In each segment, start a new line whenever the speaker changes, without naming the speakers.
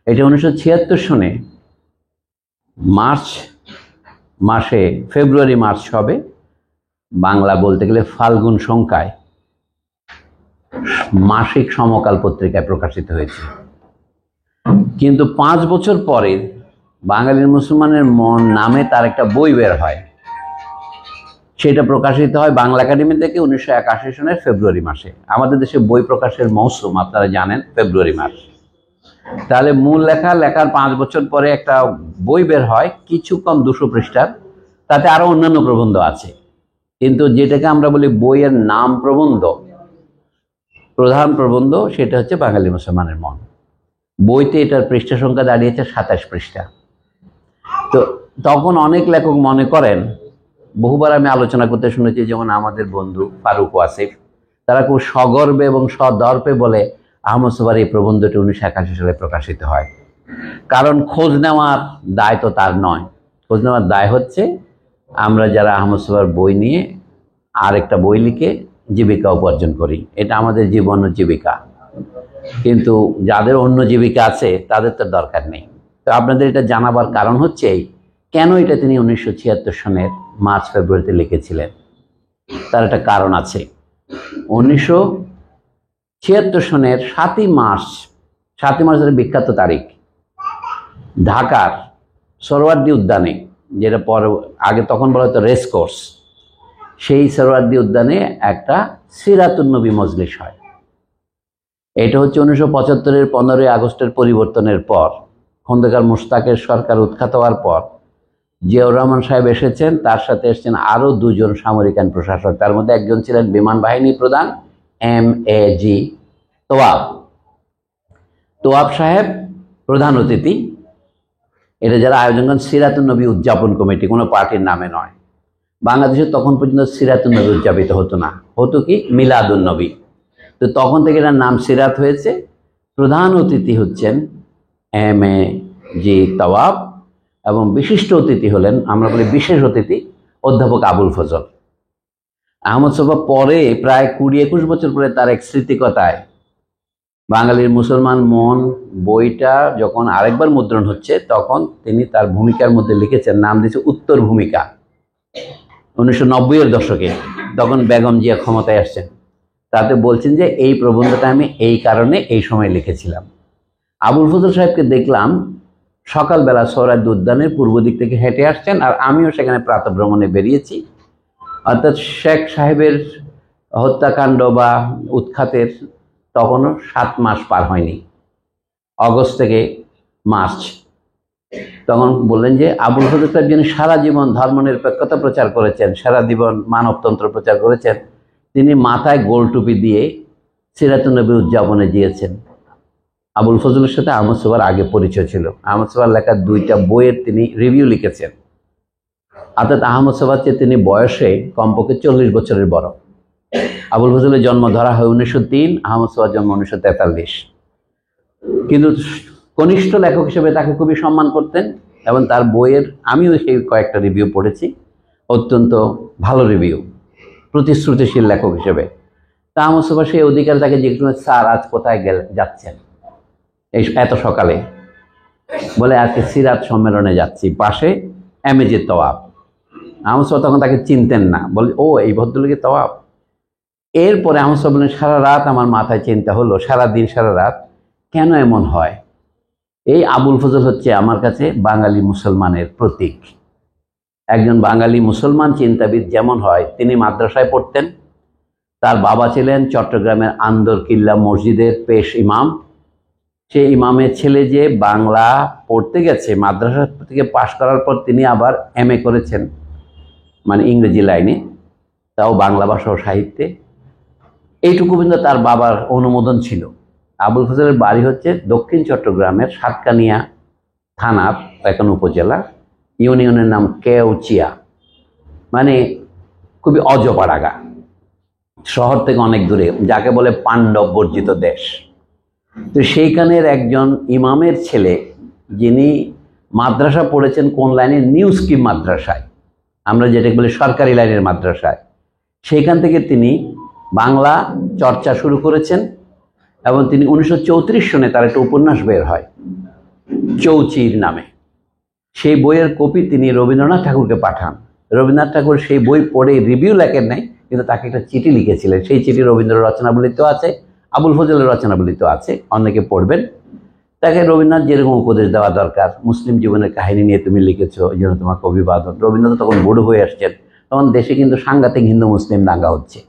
এটা 1976 সনে মার্চ মাসে, ফেব্রুয়ারি মার্চ হবে, বাংলা বলতে গেলে ফাল্গুন সংখ্যায় মাসিক সমকাল পত্রিকায় প্রকাশিত হয়েছে। কিন্তু 5 বছর পরে বাঙালির মুসলমানের মন নামে তার একটা বই বের হয়। সেটা প্রকাশিত হয় বাংলা একাডেমি থেকে 1981 সনের ফেব্রুয়ারি মাসে। আমাদের দেশে বই প্রকাশের মৌসুম আপনারা জানেন ফেব্রুয়ারি মাস। তাহলে মূল লেখার 5 বছর পরে একটা বই বের হয়, কিছু কম 200 পৃষ্ঠার। তাতে আরো অন্যান্য প্রবন্ধ আছে, কিন্তু যেটাকে আমরা বলি বইয়ের নাম প্রবন্ধ, প্রধান প্রবন্ধ, সেটা হচ্ছে বাঙালি মুসলমানের মন। বইতে এটার পৃষ্ঠা সংখ্যা দাঁড়িয়েছে 27 পৃষ্ঠা। তো তখন অনেক লেখক মনে করেন, বহুবার আমি আলোচনা করতে শুনেছি, যেমন আমাদের বন্ধু ফারুক ওয়াসিফ, তারা খুব সগর্বে এবং সদর্পে বলে আহমদ সোবহার এই প্রবন্ধটি 1981 সালে প্রকাশিত হয়। কারণ খোঁজ নেওয়ার দায় তো তার নয়, খোঁজ নেওয়ার দায় হচ্ছে আমরা যারা আহমদ সোবহার বই নিয়ে আরেকটা বই লিখে জীবিকা উপার্জন করি, এটা আমাদের জীবন ও জীবিকা। কিন্তু যাদের অন্য জীবিকা আছে তাদের তো দরকার নেই। তো আপনাদের এটা জানাবার কারণ হচ্ছে কেন এটা তিনি 1976 সনের মার্চ ফেব্রুয়ারিতে লিখেছিলেন, তার একটা কারণ আছে। 1976 সনের 7ই মার্চ বিখ্যাত তারিখ, ঢাকার সোহরাওয়ার্দী উদ্যানে, যেটা পরে আগে তখন বলা হতো রেস কোর্স, সেই সোহরাওয়ার্দী উদ্যানে একটা সিরাতুন নবী মজলিস হয়। এটা হচ্ছে 1975-এর 15ই আগস্টের পরিবর্তনের পর, খন্দকার মোশতাকের সরকার উৎখাত হওয়ার পর জিয়াউর রহমান সাহেব এসেছেন, তার সাথে এসেছেন আরো 2 জন সামরিক আইন প্রশাসক। তার মধ্যে একজন ছিলেন বিমান বাহিনী প্রধান MAG তোয়াব সাহেব প্রধান অতিথি। এটা যারা আয়োজন করেন সিরাতুন নবী উদযাপন কমিটি, কোনো পার্টির নামে নয়। বাংলাদেশে তখন পর্যন্ত সিরাতুন নবী উদযাপিত হতো না, হতো কি মিলাদুন নবী। তো তখন থেকে এটার নাম সিরাত হয়েছে। প্রধান অতিথি হচ্ছেন MAG তোয়াব, এবং বিশিষ্ট অতিথি হলেন, আমরা বলি বিশেষ অতিথি, অধ্যাপক আবুল ফজল। আহমদ সোবহার পরে প্রায় 20-21 বছর পরে তার এক স্মৃতিকথায় বাঙালির মুসলমান মন বইটা যখন আরেকবার মুদ্রণ হচ্ছে, তখন তিনি তার ভূমিকার মধ্যে লিখেছেন, নাম দিয়েছে উত্তর ভূমিকা। 1990-এর দশকে, তখন বেগম জিয়া ক্ষমতায় আসছেন। তাতে বলছেন যে এই প্রবন্ধটা আমি এই কারণে এই সময় লিখেছিলাম। আবুল ফজল সাহেবকে দেখলাম সকালবেলা সোহরাওয়ার্দী উদ্যানের পূর্ব দিক থেকে হেঁটে আসছেন, আর আমিও সেখানে প্রাতঃভ্রমণে বেরিয়েছি। অর্থাৎ শেখ সাহেবের হত্যাকাণ্ড বা উৎখাতের তখনও 7 মাস পার হয়নি, অগস্ট থেকে মার্চ। তখন বললেন যে আবুল ফজল সাহেব যিনি সারা জীবন ধর্মনিরপেক্ষতা প্রচার করেছেন, সারা জীবন মানবতন্ত্র প্রচার করেছেন, তিনি মাথায় গোল টুপি দিয়ে সিরাতুন নবী উদযাপনে গিয়েছেন। আবুল ফজলের সাথে আহমদ সোবহার আগে পরিচয় ছিল। আহমদ সোবহার লেখা 2টা বইয়ের তিনি রিভিউ লিখেছেন। অর্থাৎ আহমদ সোবহার চেয়ে তিনি বয়সে কমপক্ষে 40 বছরের বড়। আবুল ফজলের জন্ম ধরা হয় 1903, আহমদ সোবহার জন্ম 1943। কিন্তু কনিষ্ঠ লেখক হিসেবে তাকে খুবই সম্মান করতেন, এবং তার বইয়ের আমিও সেই কয়েকটা রিভিউ পড়েছি, অত্যন্ত ভালো রিভিউ, প্রতিশ্রুতিশীল লেখক হিসেবে। তা আহমদ সোবহার সেই অধিকার তাকে জিজ্ঞেস করেন, স্যার আজ কোথায় যাচ্ছেন এই এত সকালে? বলে আজকে সিরাত সম্মেলনে যাচ্ছি, পাশে MAG তোয়াব। আহমদ সোবহার তখন তাকে চিনতেন না, বলে ও এই ভদ্রলোকের তোয়াব। এরপরে আহমদ সোবহার বলেন, সারা রাত আমার মাথায় চিন্তা হলো, সারা দিন সারা রাত, কেন এমন হয়? এই আবুল ফজল হচ্ছে আমার কাছে বাঙালি মুসলমানের প্রতীক। একজন বাঙালি মুসলমান চিন্তাবিদ যেমন হয়, তিনি মাদ্রাসায় পড়তেন। তার বাবা ছিলেন চট্টগ্রামের আন্দর কিল্লা মসজিদের পেশ ইমাম। সেই ইমামের ছেলে যে বাংলা পড়তে গেছে, মাদ্রাসা থেকে পাশ করার পর তিনি আবার MA করেছেন, মানে ইংরেজি লাইনে, তাও বাংলা ভাষা ও সাহিত্যে। এইটুকু কিন্তু তার বাবার অনুমোদন ছিল। আবুল ফজলের বাড়ি হচ্ছে দক্ষিণ চট্টগ্রামের সাতকানিয়া থানার, এখন উপজেলা, ইউনিয়নের নাম কেউচিয়া, মানে খুবই অজপাড়াগা, শহর থেকে অনেক দূরে, যাকে বলে পাণ্ডব বর্জিত দেশ। তো সেইখানের একজন ইমামের ছেলে, যিনি মাদ্রাসা পড়েছেন কোন লাইনে, নিউ স্কিম মাদ্রাসায়, আমরা যেটাকে বলি সরকারি লাইনের মাদ্রাসায়, সেইখান থেকে তিনি বাংলা চর্চা শুরু করেছেন। এবং তিনি 1934 সনে তার একটা উপন্যাস বের হয়, চৌচির নামে। সেই বইয়ের কপি তিনি রবীন্দ্রনাথ ঠাকুরকে পাঠান। রবীন্দ্রনাথ ঠাকুর সেই বই পড়ে রিভিউ লেখেন নাই, কিন্তু তাকে একটা চিঠি লিখেছিলেন। সেই চিঠি রবীন্দ্র রচনাবলিতেও আছে, আবুল ফজলের রচনাবলিতেও আছে, অনেকে পড়বেন। তাকে রবীন্দ্রনাথ যেরকম উপদেশ দেওয়া দরকার, মুসলিম জীবনের কাহিনী নিয়ে তুমি লিখেছো, এই জন্য তোমাকে অভিবাদন। রবীন্দ্রনাথ তখন বুড়ো হয়ে আসছেন, তখন দেশে কিন্তু সাংঘাতিক হিন্দু মুসলিম দাঙ্গা হচ্ছে,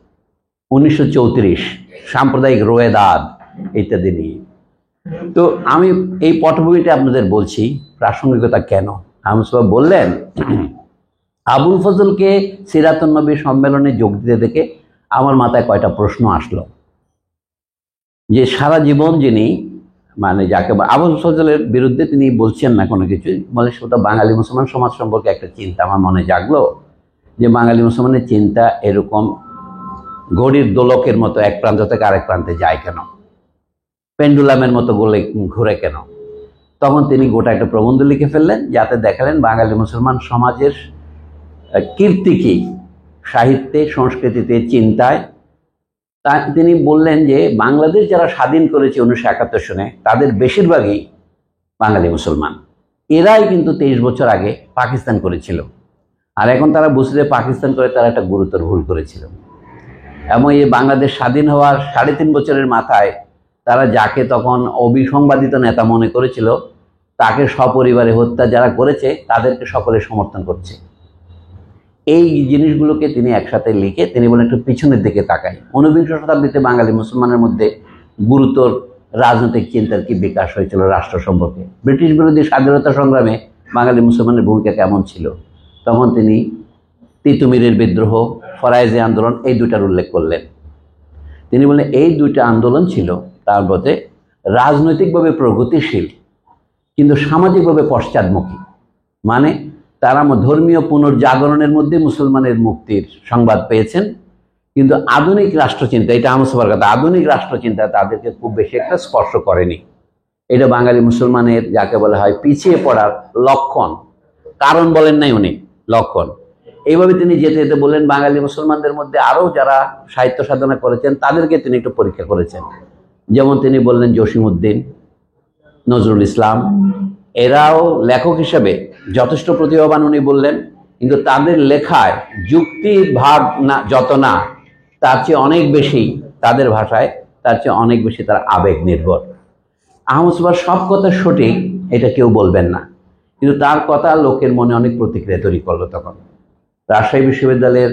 1934, সাম্প্রদায়িক রোয়েদাদ ইত্যাদি নিয়ে। তো আমি এই পটভূমিটা আপনাদের বলছি প্রাসঙ্গিকতা কেন। আহমদ সাহেব বললেন, আবুল ফজলকে সিরাতুন নবী সম্মেলনে যোগ দিতে দেখে আমার মাথায় কয়টা প্রশ্ন আসলো। যে সারা জীবন যিনি, মানে যাকে আবুল ফজলের বিরুদ্ধে তিনি বলছেন না কোনো কিছু, বলে সেটা বাঙালি মুসলমান সমাজ সম্পর্কে একটা চিন্তা আমার মনে জাগলো, যে বাঙালি মুসলমানের চিন্তা এরকম ঘড়ির দোলকের মতো এক প্রান্ত থেকে আরেক প্রান্তে যায় কেন, পেন্ডুলামের মতো গোলে ঘুরে কেন। তখন তিনি গোটা একটা প্রবন্ধ লিখে ফেললেন, যাতে দেখালেন বাঙালি মুসলমান সমাজের কীর্তি কি সাহিত্যে, সংস্কৃতিতে, চিন্তায়। তা তিনি বললেন যে বাংলাদেশ যারা স্বাধীন করেছে 1971 সনে, তাদের বেশিরভাগই বাঙালি মুসলমান। এরাই কিন্তু 23 বছর আগে পাকিস্তান করেছিল, আর এখন তারা বুঝতে পাকিস্তান করে তারা একটা গুরুতর ভুল করেছিল। এবং এই বাংলাদেশ স্বাধীন হওয়ার 3.5 বছরের মাথায় তারা যাকে তখন অবিসংবাদিত নেতা মনে করেছিল, তাকে সপরিবারে হত্যা যারা করেছে তাদেরকে সকলে সমর্থন করছে। এই জিনিসগুলোকে তিনি একসাথে লিখে তিনি বলেন একটু পিছনের দিকে তাকাই, 19বিংশ শতাব্দীতে বাঙালি মুসলমানের মধ্যে গুরুতর রাজনৈতিক চিন্তার কি বিকাশ হয়েছিল রাষ্ট্র সম্পর্কে, ব্রিটিশ বিরোধী স্বাধীনতা সংগ্রামে বাঙালি মুসলমানের ভূমিকা কেমন ছিল। তখন তিনি তিতুমিরের বিদ্রোহ, ফরায়েজি আন্দোলন, এই দুইটার উল্লেখ করলেন। তিনি বললেন এই দুইটা আন্দোলন ছিল তার মধ্যে রাজনৈতিকভাবে প্রগতিশীল কিন্তু সামাজিকভাবে পশ্চাদমুখী। মানে তারা ধর্মীয় পুনর্জাগরণের মধ্যে মুসলমানের মুক্তির সংবাদ পেয়েছেন, কিন্তু আধুনিক রাষ্ট্রচিন্তা, এটা আহমদ সাহেবের কথা, আধুনিক রাষ্ট্রচিন্তা তাদেরকে খুব বেশি একটা স্পর্শ করেনি। এটা বাঙালি মুসলমানের যাকে বলা হয় পিছিয়ে পড়ার লক্ষণ, কারণ বলেন নাই উনি, লক্ষণ। এইভাবে তিনি যেতে যেতে বললেন বাঙালি মুসলমানদের মধ্যে আরও যারা সাহিত্য সাধনা করেছেন তাদেরকে তিনি একটু পরীক্ষা করেছেন। যেমন তিনি বললেন জসিমউদ্দিন, নজরুল ইসলাম, এরাও লেখক হিসেবে যথেষ্ট প্রতিভাবান উনি বললেন, কিন্তু তাদের লেখায় যুক্তির ভাগ না যত না, তার চেয়ে অনেক বেশি, তাদের ভাষায় তার চেয়ে অনেক বেশি তার আবেগ নির্ভর। আহমদ সুবাহ সব কথা সঠিক এটা কেউ বলবেন না, কিন্তু তার কথা লোকের মনে অনেক প্রতিক্রিয়া তৈরি করলো। তখন রাজশাহী বিশ্ববিদ্যালয়ের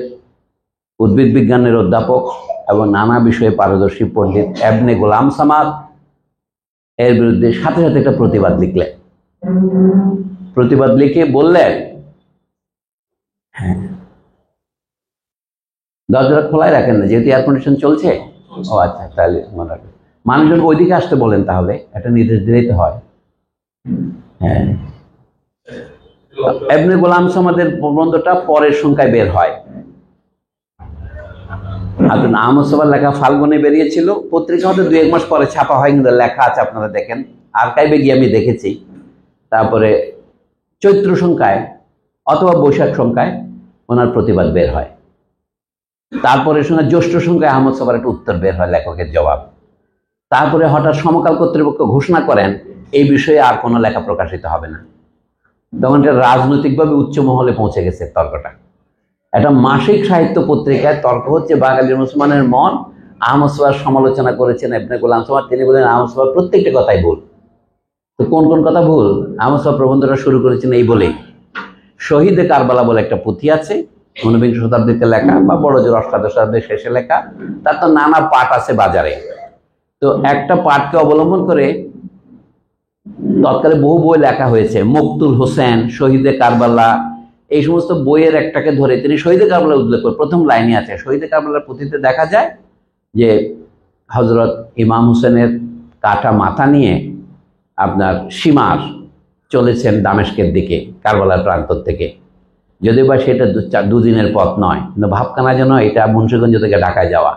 উদ্ভিদ বিজ্ঞানের অধ্যাপক এবং নানা বিষয়ে পারদর্শী পণ্ডিত এবনে গোলাম সামাদ এর বিরুদ্ধে সাথে সাথে একটা প্রতিবাদ লিখলেন। প্রতিবাদ লিখে বললেন, হ্যাঁ দরজা খোলাই রাখেন না, যেহেতু এয়ার কন্ডিশন চলছে। ও আচ্ছা, তাহলে মনে রাখবেন, মানুষজনকে ওইদিকে আসতে বলেন, তাহলে একটা নির্দেশ দিলেই তো হয়। হ্যাঁ, এবনে গোলাম সামাদের প্রবন্ধটা পরের সংখ্যায় বের হয়। আহমদ সাহেবের লেখা ফাল্গুনে বেরিয়েছিল, পত্রিকা হয়তো 2-1 মাস পরে ছাপা হয়, কিন্তু লেখা আছে, আপনারা দেখেন, আর্কাইভে গিয়ে আমি দেখেছি। তারপরে চৈত্র সংখ্যায় অথবা বৈশাখ সংখ্যায় ওনার প্রতিবাদ বের হয়। তারপরে সঙ্গে জ্যৈষ্ঠ সংখ্যায় আহমদ সাহেবের একটা উত্তর বের হয়, লেখকের জবাব। তারপরে হঠাৎ সমকাল কর্তৃপক্ষ ঘোষণা করেন এই বিষয়ে আর কোনো লেখা প্রকাশিত হবে না। তখন এটা রাজনৈতিকভাবে উচ্চ মহলে পৌঁছে গেছে তর্কটা। একটা মাসিক সাহিত্য পত্রিকায় তর্ক হচ্ছে বাঙালি মুসলমানের মন। আহমদ সাহেব সমালোচনা করেছেন এবনে গোলাম সামাদ, তিনি বলেন আহমদ সাহেব প্রত্যেকটা কথাই ভুল। তো কোন কোন কথা ভুল? আহমদ সাহেব প্রবন্ধটা শুরু করেছেন এই বলেই, শহীদে কারবালা বলে একটা পুঁথি আছে, 19বিংশ শতাব্দীতে লেখা বা বড় জোর অষ্টাদশ শতাব্দীর শেষে লেখা, তার তো নানা পাঠ আছে বাজারে। তো একটা পাঠকে অবলম্বন করে তৎকালে বহু বই লেখা হয়েছে, মকতুল হোসেন, শহীদে কারবালা, এই সমস্ত বইয়ের একটাকে ধরে তিনি শহীদে কারবালা উল্লেখ করে প্রথম লাইনে আছে। শহীদে কারবালার পুঁথিতে দেখা যায় যে হযরত ইমাম হোসেনের কাটা মাথা নিয়ে আপনার সীমার চলেছেন দামেস্কের দিকে কারবালার প্রান্তর থেকে, যদিও বা সেটা 2 দিনের পথ নয়, কিন্তু ভাবখানা যেন এটা মুন্সিগঞ্জ থেকে ঢাকায় যাওয়া।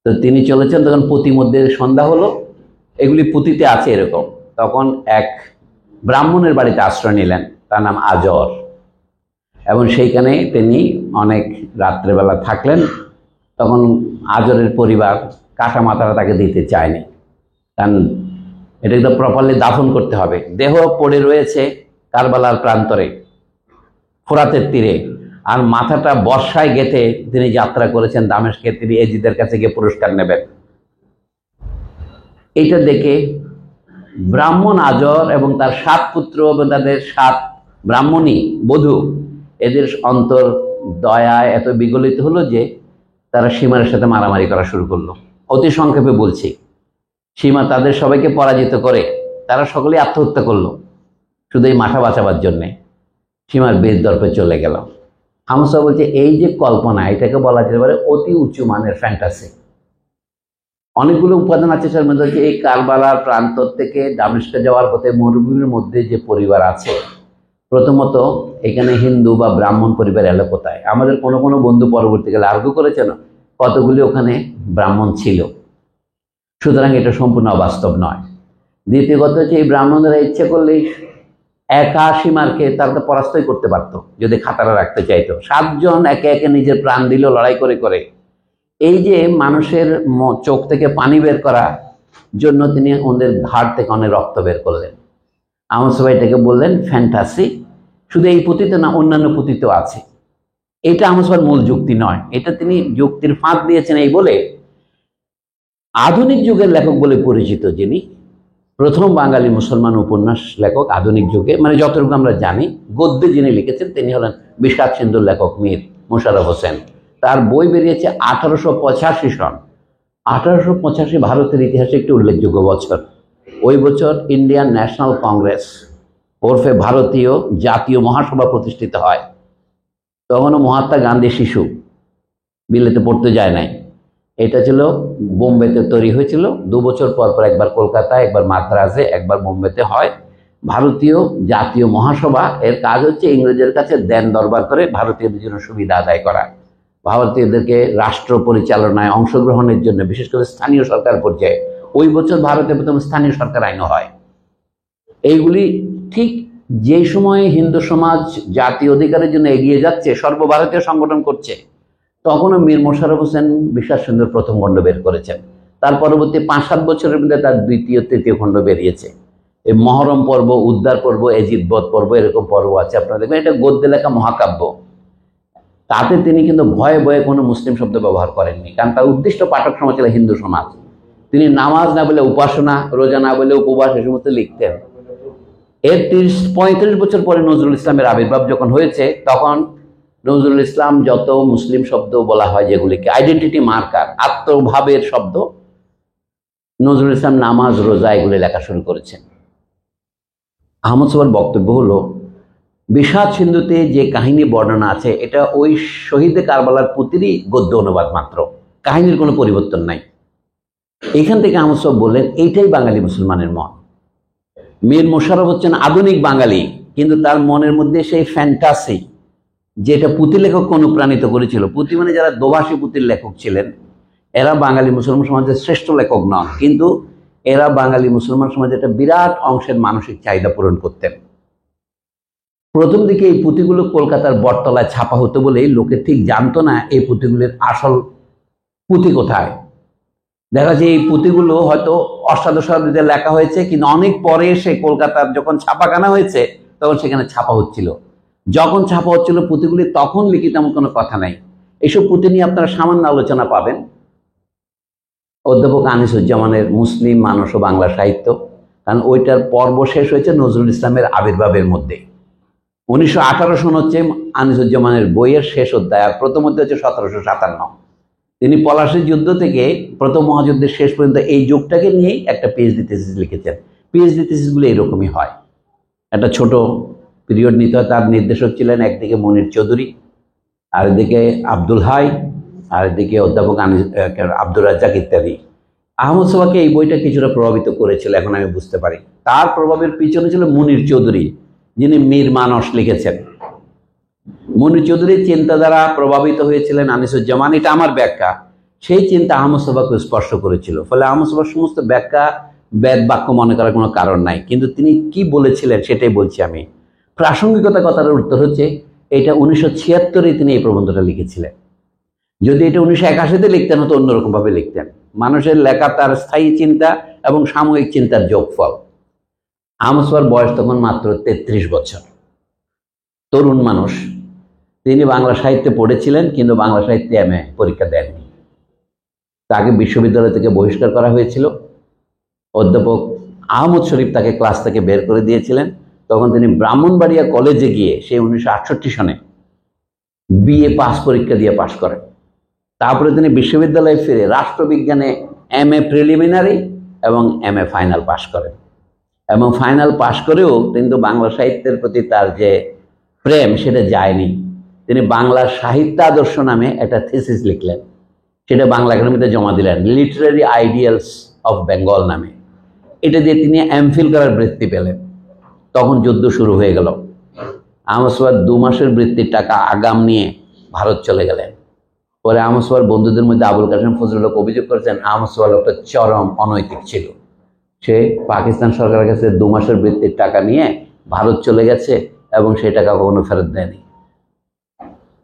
তো তিনি চলেছেন, তখন পুঁথির মধ্যে সন্ধ্যা হলো, এগুলি পুঁথিতে আছে এরকম। তখন এক ব্রাহ্মণের বাড়িতে আশ্রয় নিলেন, তার নাম আজর, এবং সেইখানে তিনি অনেক রাত্রেবেলা থাকলেন। তখন আজরের পরিবার কাটা মাথাটা তাকে দিতে চায়নি, কারণ এটা একদম প্রপারলি দাফন করতে হবে। দেহ পড়ে রয়েছে কারবালার প্রান্তরে, ফোরাতের তীরে, আর মাথাটা বর্ষায় গেঁথে তিনি যাত্রা করেছেন দামেস্কে, তিনি এজিদের কাছে গিয়ে পুরস্কার নেবেন। এইটা দেখে ব্রাহ্মণ আজর এবং তার 7 পুত্র এবং তাদের 7 ব্রাহ্মণী বধূ, এদের অন্তর দয়ায় এত বিগলিত হলো যে তারা সীমার সাথে মারামারি করা শুরু করলো। অতি সংক্ষেপে বলছি, সীমা তাদের সবাইকে পরাজিত করে তারা সকলেই আত্মহত্যা করলো শুধু এই মাথা বাঁচাবার জন্যে। সীমার বীর দর্পে চলে গেল। হামসা বলছে এই যে কল্পনা, এটাকে বলা যেতে পারে অতি উঁচু মানের ফ্যান্টাসি। অনেকগুলো উপাদান আছে তার মধ্যে হচ্ছে এই কারবালার প্রান্তর থেকে দামেস্কে যাওয়ার পথে মরুভূমির মধ্যে যে পরিবার আছে, প্রথমত এখানে হিন্দু বা ব্রাহ্মণ পরিবার এলো কোথায়? আমাদের কোনো কোনো বন্ধু পরবর্তীকালে আর্গু করেছেন কতগুলি ওখানে ব্রাহ্মণ ছিল, সুতরাং এটা সম্পূর্ণ অবাস্তব নয়। দ্বিতীয় কথা হচ্ছে এই ব্রাহ্মণরা ইচ্ছে করলেই একা সীমারকে তারা পরাস্তই করতে পারত যদি খাতারা রাখতে চাইতো। 7 জন একে একে নিজের প্রাণ দিল লড়াই করে করে। এই যে মানুষের চোখ থেকে পানি বের করার জন্য তিনি ওদের ঘাড় থেকে অনেক রক্ত বের করলেন। আমার সবাই এটাকে বললেন ফ্যান্টাসি। শুধু এই পুঁথিতে না, অন্যান্য পুঁথিতেও আছে। এটা আমার সবার মূল যুক্তি নয়, এটা তিনি যুক্তির ফাঁক দিয়েছেন এই বলে। আধুনিক যুগের লেখক বলে পরিচিত যিনি, প্রথম বাঙালি মুসলমান উপন্যাস লেখক আধুনিক যুগে, মানে যতটুকু আমরা জানি গদ্যে যিনি লিখেছেন তিনি হলেন বিষাদ সিন্ধুর লেখক মীর মোশাররফ হোসেন। তার বই বেরিয়েছে 1885 সন। 1885 ভারতের ইতিহাসে একটি উল্লেখযোগ্য বছর। ওই বছর ইন্ডিয়ান ন্যাশনাল কংগ্রেস ওরফে ভারতীয় জাতীয় মহাসভা প্রতিষ্ঠিত হয়। তখনও মহাত্মা গান্ধী শিশু, বিলেতে পড়তে যায় নাই। এটা ছিল বোম্বেতে তৈরি হয়েছিল। 2 বছর পর পর একবার কলকাতায়, একবার মাদ্রাজে, একবার বোম্বেতে হয়। ভারতীয় জাতীয় মহাসভা এর কাজ হচ্ছে ইংরেজের কাছে দেন দরবার করে ভারতীয়দের জন্য সুবিধা আদায় করা, ভারতীয়দেরকে রাষ্ট্র পরিচালনায় অংশগ্রহণের জন্য, বিশেষ করে স্থানীয় সরকার পর্যায়ে। ওই বছর ভারতে প্রথম স্থানীয় সরকার আইনও হয়। এইগুলি ঠিক যেই সময়ে হিন্দু সমাজ জাতীয় অধিকারের জন্য এগিয়ে যাচ্ছে, সর্বভারতীয় সংগঠন করছে, তখনও মীর মোশাররফ হোসেন বিষাদ সিন্ধুর প্রথম খণ্ড বের করেছেন। তার পরবর্তী 5-7 বছরের মধ্যে তার দ্বিতীয় তৃতীয় খণ্ড বেরিয়েছে। এই মহরম পর্ব, উদ্ধার পর্ব, এজিদ বধ পর্ব, এরকম পর্ব আছে। আপনারা দেখবেন এটা গদ্যে লেখা মহাকাব্য। তাতে তিনি কিন্তু ভয়ে ভয়ে কোনো মুসলিম শব্দ ব্যবহার করেননি, কারণ তার উদ্দিষ্ট পাঠক সমাজ ছিল হিন্দু সমাজ। তিনি নামাজ না বলে উপাসনা, রোজা না বলে উপবাস, এ সমস্ত লিখতেন। এর 30-35 বছর পরে নজরুল ইসলামের আবির্ভাব যখন হয়েছে, তখন নজরুল ইসলাম যত মুসলিম শব্দ বলা হয় যেগুলিকে আইডেন্টিটি মার্কার, আত্মভাবের শব্দ, নজরুল ইসলাম নামাজ, রোজা এগুলি লেখা শুরু করেছেন। আহমদ সবার বক্তব্য হলো বিষাদ সিন্ধুতে যে কাহিনী বর্ণনা আছে এটা ওই শহীদে কারবালার পুঁথিরই গদ্য অনুবাদ মাত্র, কাহিনীর কোনো পরিবর্তন নাই। এখান থেকে আহমদ সব বললেন এইটাই বাঙালি মুসলমানের মন। মীর মোশাররফ হচ্ছেন আধুনিক বাঙালি, কিন্তু তার মনের মধ্যে সেই ফ্যান্টাসি, যেটা পুঁথি লেখককে অনুপ্রাণিত করেছিল। পুঁথি মানে যারা দোভাষী পুঁথির লেখক ছিলেন, এরা বাঙালি মুসলমান সমাজের শ্রেষ্ঠ লেখক নন, কিন্তু এরা বাঙালি মুসলমান সমাজের একটা বিরাট অংশের মানসিক চাহিদা পূরণ করতেন। প্রথম দিকে এই পুঁথিগুলো কলকাতার বটতলায় ছাপা হতো বলেই লোকে ঠিক জানতো না এই পুঁথিগুলির আসল পুঁথি কোথায়। দেখা যায় এই পুঁথিগুলো হয়তো অষ্টাদশ শতাব্দীতে লেখা হয়েছে, কিন্তু অনেক পরে এসে কলকাতার যখন ছাপাখানা হয়েছে তখন সেখানে ছাপা হচ্ছিল। যখন ছাপা হচ্ছিল পুঁথিগুলি তখন লিখিত এমন কোনো কথা নাই। এইসব পুঁথি নিয়ে আপনারা সামান্য আলোচনা পাবেন অধ্যাপক আনিসুজ্জামানের মুসলিম মানস ও বাংলা সাহিত্য, কারণ ওইটার পর্ব শেষ হয়েছে নজরুল ইসলামের আবির্ভাবের মধ্যে। 1918 সন হচ্ছে আনিসুজ্জামানের বইয়ের শেষ অধ্যায়, আর প্রথম অধ্যায় হচ্ছে 1757। তিনি পলাশীর যুদ্ধ থেকে প্রথম মহাযুদ্ধের শেষ পর্যন্ত এই যুগটাকে নিয়েই একটা পিএইচডি থিসিস লিখেছেন। পিএইচডি থিসিসগুলো এরকমই হয়, একটা ছোট পিরিয়ড নিতে হয়। তার নির্দেশক ছিলেন একদিকে মনির চৌধুরী, আর এদিকে আব্দুল হাই, আর এদিকে অধ্যাপক আব্দুর রাজ্জাক ইত্যাদি। আহমদ সোবাকে এই বইটা কিছুটা প্রভাবিত করেছিল, এখন আমি বুঝতে পারি। তার প্রভাবের পিছনে ছিল মনির চৌধুরী, যিনি মীর মানস লিখেছেন। মনির চৌধুরীর চিন্তা দ্বারা প্রভাবিত হয়েছিলেন আনিসুজ্জামান, এটা আমার ব্যাখ্যা। সেই চিন্তা আহমদ সোবাকে স্পর্শ করেছিল, ফলে আহমদ সোবার সমস্ত ব্যাখ্যা বেদ বাক্য মনে করার কোনো কারণ নাই, কিন্তু তিনি কি বলেছিলেন সেটাই বলছি আমি। প্রাসঙ্গিকতা কথার উত্তর হচ্ছে এটা 1976-এ তিনি এই প্রবন্ধটা লিখেছিলেন। যদি এটা 1981-তে লিখতেন হতো অন্যরকম ভাবে লিখতেন। মানুষের লেখা তার স্থায়ী চিন্তা এবং সাময়িক চিন্তার যোগফল। আহমদ সোহার বয়স তখন মাত্র 33 বছর, তরুণ মানুষ। তিনি বাংলা সাহিত্যে পড়েছিলেন, কিন্তু বাংলা সাহিত্যে এমএ পরীক্ষা দেননি। তাকে বিশ্ববিদ্যালয় থেকে বহিষ্কার করা হয়েছিল। অধ্যাপক আহমদ শরীফ তাকে ক্লাস থেকে বের করে দিয়েছিলেন। তখন তিনি ব্রাহ্মণবাড়িয়া কলেজে গিয়ে সেই 1968 সনে বিএ পাস পরীক্ষা দিয়ে পাশ করেন। তারপরে তিনি বিশ্ববিদ্যালয়ে ফিরে রাষ্ট্রবিজ্ঞানে এমএ প্রিলিমিনারি এবং এমএ ফাইনাল পাশ করেন। এবং ফাইনাল পাশ করেও কিন্তু বাংলা সাহিত্যের প্রতি তার যে প্রেম সেটা যায়নি। তিনি বাংলা সাহিত্য আদর্শ নামে একটা থিসিস লিখলেন, সেটা বাংলা একাডেমিতে জমা দিলেন, লিটারারি আইডিয়ালস অফ বেঙ্গল নামে। এটা দিয়ে তিনি এমফিল করার বৃত্তি পেলেন। তখন যুদ্ধ শুরু হয়ে গেল। আহমদ সোহার 2 মাসের বৃত্তির টাকা আগাম নিয়ে ভারত চলে গেলেন। পরে আহমদ সোহার বন্ধুদের মধ্যে আবুল কাসেম ফজলুল হক অভিযোগ করেছেন আহমদ সোহার একটা চরম অনৈতিক ছিল। সে পাকিস্তান সরকারের কাছে 2 মাসের বৃত্তির টাকা নিয়ে ভারত চলে গেছে এবং সেই টাকা কখনো ফেরত দেয়নি।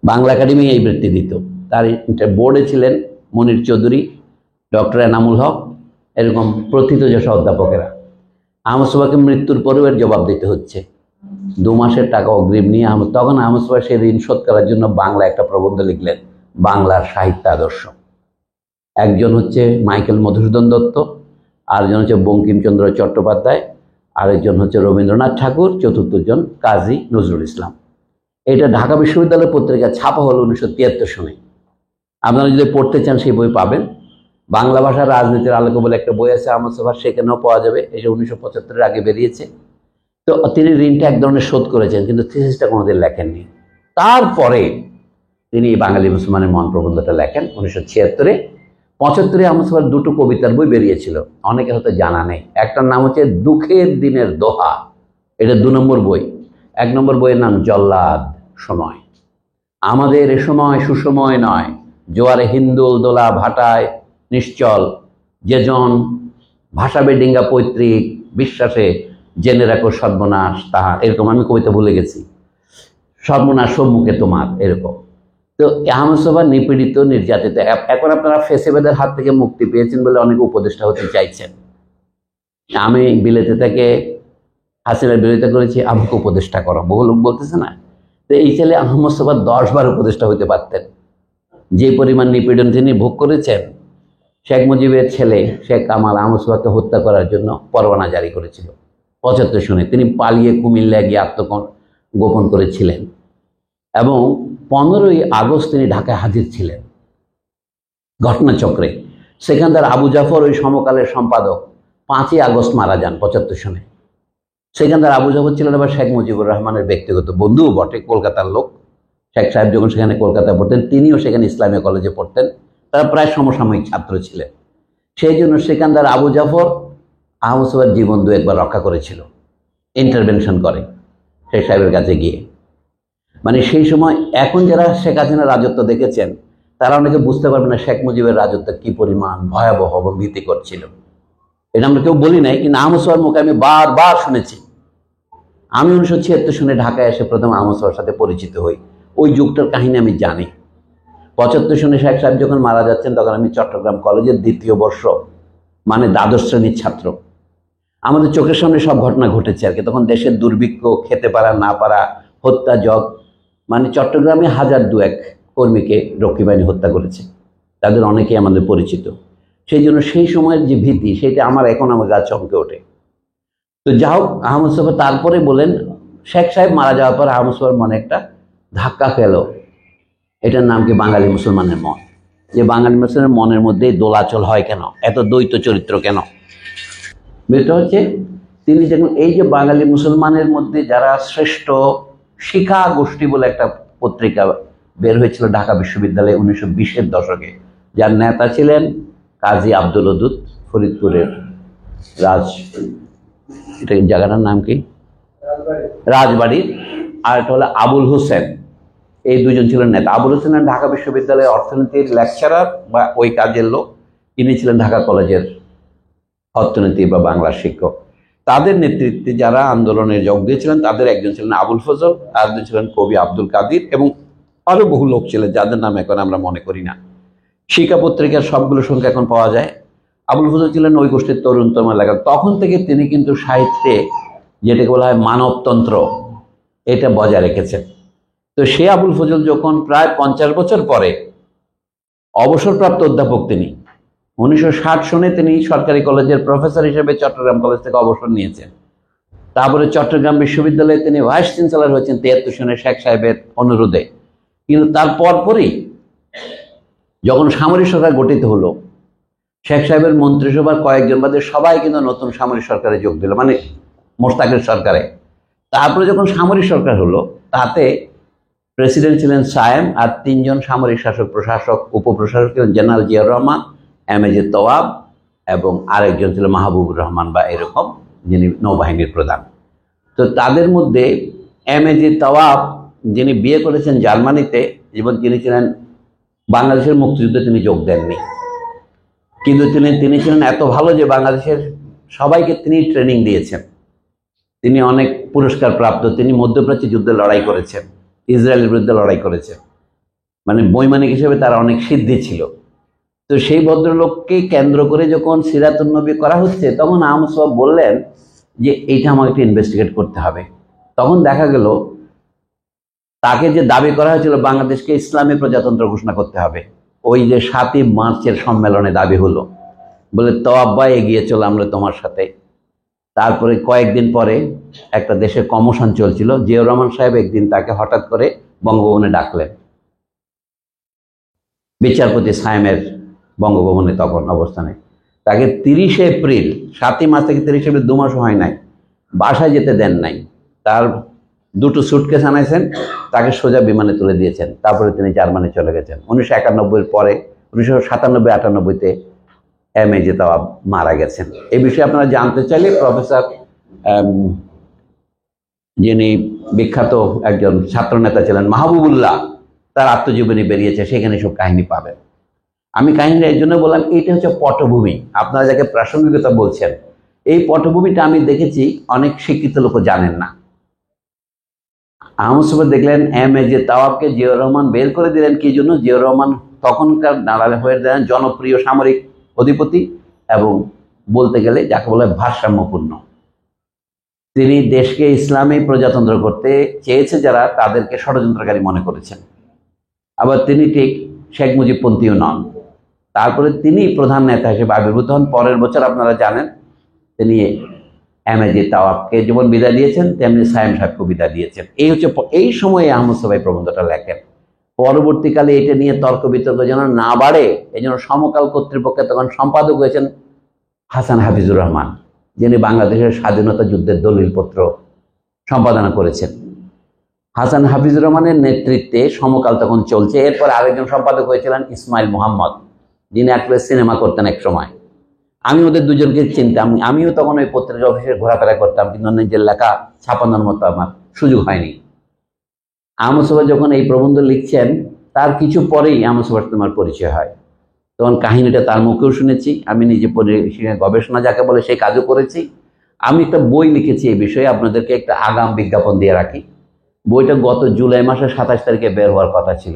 বাংলা একাডেমি এই বৃত্তি দিত। তার বোর্ডে ছিলেন মনির চৌধুরী, ডক্টর এনামুল হক, এরকম প্রথিতযশা অধ্যাপকেরা। আহমদ সোহাকে মৃত্যুর পরেও এর জবাব দিতে হচ্ছে। 2 মাসের টাকা অগ্রিম নিয়ে তখন আহমদ সোহা সেই ঋণ শোধ করার জন্য বাংলা একটা প্রবন্ধ লিখলেন, বাংলার সাহিত্য আদর্শ। একজন হচ্ছে মাইকেল মধুসূদন দত্ত, আরেকজন হচ্ছে বঙ্কিমচন্দ্র চট্টোপাধ্যায়, আরেকজন হচ্ছে রবীন্দ্রনাথ ঠাকুর, চতুর্থজন কাজী নজরুল ইসলাম। এটা ঢাকা বিশ্ববিদ্যালয় পত্রিকা ছাপা হলো 1973 সনে। আপনারা যদি পড়তে চান সেই বই পাবেন। বাংলা ভাষার রাজনীতির আলোকে বলে একটা বই আছে আহমদ সোহার, সেখানেও পাওয়া যাবে। এটা 1975 আগে বেরিয়েছে। তো তিনি ঋণটা এক ধরনের শোধ করেছেন, কিন্তু থিসিসটা কোনোদিন লেখেননি। তারপরে তিনি বাঙালি মুসলমানের মন প্রবন্ধটা লেখেন 1976-এ। 75-এ আহমদ সোহার 2টো কবিতার বই বেরিয়েছিল, অনেকে হয়তো জানা নেই। একটার নাম হচ্ছে দুঃখের দিনের দোহা, এটা 2 নম্বর বই। 1 নম্বর বইয়ের নাম জল্লাদ সময়। আমাদের এ সময় সুসময় নয়, জোয়ারে হিন্দুল দোলা ভাটায় নিশ্চল, যেজন ভাসাবে ডিঙ্গা পৈতৃক বিশ্বাসে, জেনে রাখো সর্বনাশ তাহার। এরকম আমি কবিতা ভুলে গেছি, সর্বনাশ সম্মুখে তোমার, এরকম। তো আহমদ সোহার নিপীড়িত, নির্যাতিত। এখন আপনারা ফেসিবাদের হাত থেকে মুক্তি পেয়েছেন বলে অনেক উপদেষ্টা হতে চাইছেন। আমি বিলেতে থেকে হাসিনার বিরোধিতা করেছি, আমাকে উপদেষ্টা করো, বহু লোক বলতেছে না। তো এই ছেলে আহমদ সোহার 10 বার উপদেষ্টা হতে পারতেন। যে পরিমাণ নিপীড়ন তিনি ভোগ করেছেন। শেখ মুজিবের ছেলে শেখ কামাল আহমদ সোহাকে হত্যা করার জন্য পরোয়ানা জারি করেছিল 75 সনে। তিনি পালিয়ে কুমিল্লা গিয়ে আত্মগোপন করেছিলেন এবং 15ই আগস্ট তিনি ঢাকায় হাজির ছিলেন ঘটনাচক্রে। সেখানকার আবু জাফর ওই সমকালের সম্পাদক 5ই আগস্ট মারা যান 75 সনে। সেখানকার আবু জাফর ছিলেন আবার শেখ মুজিবুর রহমানের ব্যক্তিগত বন্ধুও বটে, কলকাতার লোক। শেখ সাহেব যখন সেখানে কলকাতায় পড়তেন, তিনিও সেখানে ইসলামিয়া কলেজে পড়তেন। তারা প্রায় সমসাময়িক ছাত্র ছিলেন। সেই জন্য সেখানকার আবু জাফর আহমদ সোহার জীবন 2-1 রক্ষা করেছিল, ইন্টারভেনশন করে শেখ সাহেবের কাছে গিয়ে। মানে সেই সময় এখন যারা শেখ হাসিনার রাজত্ব দেখেছেন তারা অনেকে বুঝতে পারবে না শেখ মুজিবের রাজত্ব কি পরিমাণ ভয়াবহ এবং ভীতিকর ছিল। এটা আমরা কেউ বলি নাই, কিন্তু আহমদ সোহার মুখে আমি বারবার শুনেছি। আমি 1976 সনে ঢাকায় এসে প্রথম আহমদ সোহার সাথে পরিচিত হই। ওই যুগটার কাহিনী আমি জানি। 75 সনে শেখ সাহেব যখন মারা যাচ্ছেন তখন আমি চট্টগ্রাম কলেজের 2য় বর্ষ, মানে দ্বাদশ শ্রেণীর ছাত্র। আমাদের চোখের সামনে সব ঘটনা ঘটেছে আর কি। তখন দেশের দুর্ভিক্ষ, খেতে পারা না পারা, হত্যা জগ, মানে চট্টগ্রামে 1000-2-1 কর্মীকে রক্ষী বাহিনী হত্যা করেছে। তাদের অনেকেই আমাদের পরিচিত। সেই জন্য সেই সময়ের যে ভীতি, সেটা আমার গা চমকে ওঠে। তো যা হোক, আহমদ সোহা তারপরে বলেন শেখ সাহেব মারা যাওয়ার পর আহমদ সোহার মনে একটা ধাক্কা খেলো। এটার নাম কি? বাঙালি মুসলমানের মন। যে বাঙালি মুসলমানের মনের মধ্যে দোলাচল হয় কেন, এত দ্বৈত চরিত্র কেন? বিষয়টা হচ্ছে তিনি যখন এই যে বাঙালি মুসলমানের মধ্যে যারা শ্রেষ্ঠ শিখা গোষ্ঠী বলে একটা পত্রিকা বের হয়েছিল ঢাকা বিশ্ববিদ্যালয়ে 1920-এর দশকে, যার নেতা ছিলেন কাজী আব্দুল ওদুদ, ফরিদপুরের এটা জায়গাটার নাম কি, রাজবাড়ির। আর এটা হলো আবুল হোসেন। এই 2জন ছিলেন নেতা। আবুল হোসেন ঢাকা বিশ্ববিদ্যালয়ের অর্থনীতির লেকচারার বা ওই কাজের লোক, ইনি ছিলেন ঢাকা কলেজের অর্থনীতি বা বাংলার শিক্ষক। তাদের নেতৃত্বে যারা আন্দোলনে যোগ দিয়েছিলেন তাদের একজন ছিলেন আবুল ফজল, আরেকজন ছিলেন কবি আব্দুল কাদির, এবং আরো বহু লোক ছিলেন যাদের নাম এখন আমরা মনে করি না। শিক্ষা পত্রিকার সবগুলো সংখ্যা এখন পাওয়া যায়। আবুল ফজল ছিলেন ওই গোষ্ঠীর তরুণতম লেখক। তখন থেকে তিনি কিন্তু সাহিত্যে যেটাকে বলা হয় মানবতন্ত্র, এটা বজায় রেখেছেন। তো সে আবুল ফজল যখন প্রায় 50 বছর পরে অবসরপ্রাপ্ত অধ্যাপক, তিনি 1960 সনে তিনি সরকারি কলেজের প্রফেসর হিসেবে চট্টগ্রাম কলেজ থেকে অবসর নিয়েছেন। তারপরে চট্টগ্রাম বিশ্ববিদ্যালয়ে তিনি ভাইস চ্যান্সেলর হয়েছেন 73 সনে শেখ সাহেবের অনুরোধে। কিন্তু তার পরপরই যখন সামরিক সরকার গঠিত হলো, শেখ সাহেবের মন্ত্রিসভার কয়েকজন বাদে সবাই কিন্তু নতুন সামরিক সরকারে যোগ দিল, মানে মোশতাকের সরকারে। তারপরে যখন সামরিক সরকার হলো, তাতে প্রেসিডেন্ট ছিলেন সায়েম, আর 3 জন সামরিক শাসক প্রশাসক উপপ্রশাসক ছিলেন জেনারেল জিয়াউর রহমান, এম.এ.জে তওয়াব এবং আরেকজন ছিল মাহবুবুর রহমান বা এরকম, যিনি নৌবাহিনীর প্রধান। তো তাদের মধ্যে এম.এ.জে তওয়াব, যিনি বিয়ে করেছেন জার্মানিতে এবং তিনি ছিলেন বাংলাদেশের মুক্তিযুদ্ধে তিনি যোগ দেননি, কিন্তু তিনি ছিলেন এত ভালো যে বাংলাদেশের সবাইকে তিনি ট্রেনিং দিয়েছেন। তিনি অনেক পুরস্কার প্রাপ্ত, তিনি মধ্যপ্রাচ্য যুদ্ধে লড়াই করেছেন, ইসরায়েলের বিরুদ্ধে লড়াই করেছেন, মানে বৈমানিক হিসেবে তার অনেক সিদ্ধি ছিল। তো সেই ভদ্রলোককে কেন্দ্র করে যখন সিরাতুন নবী করা হচ্ছে, তখন আহমদ সোহাব বললেন যে এইটা আমাকে একটু ইনভেস্টিগেট করতে হবে। তখন দেখা গেল তাকে যে দাবি করা হয়েছিল বাংলাদেশকে ইসলামী প্রজাতন্ত্র ঘোষণা করতে হবে, ওই যে 7ই মার্চের সম্মেলনে দাবি হলো, বলে তওয়াব ভাই এগিয়ে চলো আমরা তোমার সাথে। তারপরে কয়েকদিন পরে একটা দেশে কমোশন চলছিল, জিয়াউর রহমান সাহেব একদিন তাকে হঠাৎ করে বঙ্গভবনে ডাকলেন, বিচারপতি সায়েমের বঙ্গভবনে তখন অবস্থানে। তাকে 30 এপ্রিল, 7ই মার্চ থেকে 30 এপ্রিল 2 মাস হয় নাই, বাসায় যেতে দেন নাই। তার 2টো সুটকেস আনাইছেন, তাকে সোজা বিমানে তুলে দিয়েছেন। তারপরে তিনি জার্মানি চলে গেছেন। 1991 পরে 1997-98-তে এম.এ.জে তওয়াব মারা গেছেন। এই বিষয়ে আপনারা জানতে চাইলে প্রফেসর, যিনি বিখ্যাত একজন ছাত্র নেতা ছিলেন, মাহবুবুল্লাহ, তার আত্মজীবনী বেরিয়েছে, সেখানে সব কাহিনী পাবেন। আমি কাহিনীটা এই জন্য বললাম, এইটা হচ্ছে পটভূমি। আপনারা যাকে প্রাসঙ্গিকতা বলছেন, এই পটভূমিটা আমি দেখেছি অনেক শিক্ষিত লোক জানেন না। আহমদ সোহাব দেখলেন এম.এ.জে তওয়াবকে জিয়াউর রহমান বের করে দিলেন কি জন্য? জিয়াউর রহমান তখনকার দাঁড়ালে হয়ে দিলেন জনপ্রিয় সামরিক অধিপতি এবং বলতে গেলে যাকে বলে ভারসাম্যপূর্ণ। তিনি দেশকে ইসলামী প্রজাতন্ত্র করতে চেয়েছে যারা, তাদেরকে ষড়যন্ত্রকারী মনে করেছেন। আবার তিনি ঠিক শেখ মুজিবপন্থীও নন। তারপরে তিনি প্রধান নেতা হিসেবে আবির্ভূত হন। পরের বছর আপনারা জানেন তিনি এম.এ.জে তওয়াবকে যেমন বিদায় দিয়েছেন, তেমনি সায়েম সাহেবকে বিদায় দিয়েছেন। এই সময়ে আহমদ সোহাব প্রবন্ধটা লেখেন। পরবর্তীকালে এটা নিয়ে তর্ক বিতর্ক যেন না বাড়ে, এই জন্য সমকাল কর্তৃপক্ষে তখন সম্পাদক হয়েছেন হাসান হাফিজুর রহমান, যিনি বাংলাদেশের স্বাধীনতা যুদ্ধের দলিলপত্র সম্পাদনা করেছেন। হাসান হাফিজুর রহমানের নেতৃত্বে সমকাল তখন চলছে। এরপর আরেকজন সম্পাদক হয়েছিলেন ইসমাইল মোহাম্মদ, যিনি আসলে সিনেমা করতেন এক সময়। আমি ওদের দুজনকে চিনতাম। আমিও তখন ওই পত্রিকা অফিসে ঘোরাফেরা করতাম, কিন্তু নিজের লেখা ছাপানোর মতো আমার সুযোগ হয়নি। আহমদ সোহাব যখন এই প্রবন্ধ লিখছেন, তার কিছু পরেই আহমদ সোহাব তোমার পরিচয় হয়। তখন কাহিনীটা তার মুখেও শুনেছি, আমি নিজে গবেষণা যাকে বলে সেই কাজও করেছি। আমি একটা বই লিখেছি এই বিষয়ে, আপনাদেরকে একটা আগাম বিজ্ঞাপন দিয়ে রাখি। বইটা গত জুলাই মাসের 27 তারিখে বের হওয়ার কথা ছিল।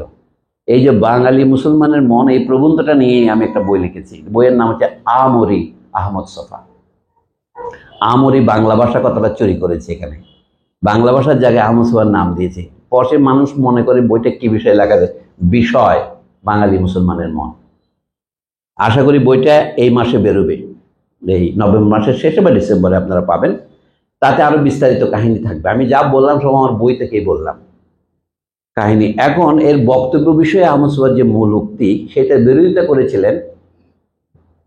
এই যে বাঙালি মুসলমানের মন, এই প্রবন্ধটা নিয়ে আমি একটা বই লিখেছি। বইয়ের নাম হচ্ছে আমরি, আহমদ সোফা। আমরি বাংলা ভাষা কথাটা চুরি করেছে, এখানে বাংলা ভাষার জায়গায় আহমদ সোফার নাম দিয়েছে। পরে মানুষ মনে করে বইটা কি বিষয় লেখা যায়, বিষয় বাঙালি মুসলমানের মন। আশা করি বইটা এই মাসে বেরোবে, এই নভেম্বর মাসের শেষে বা ডিসেম্বরে আপনারা পাবেন। তাতে আরো বিস্তারিত কাহিনী থাকবে। আমি যা বললাম সব আমার বই থেকেই বললাম কাহিনী। এখন এর বক্তব্য বিষয়ে আহমদ সোহাব যে মূল উক্তি, সেটা বিরোধিতা করেছিলেন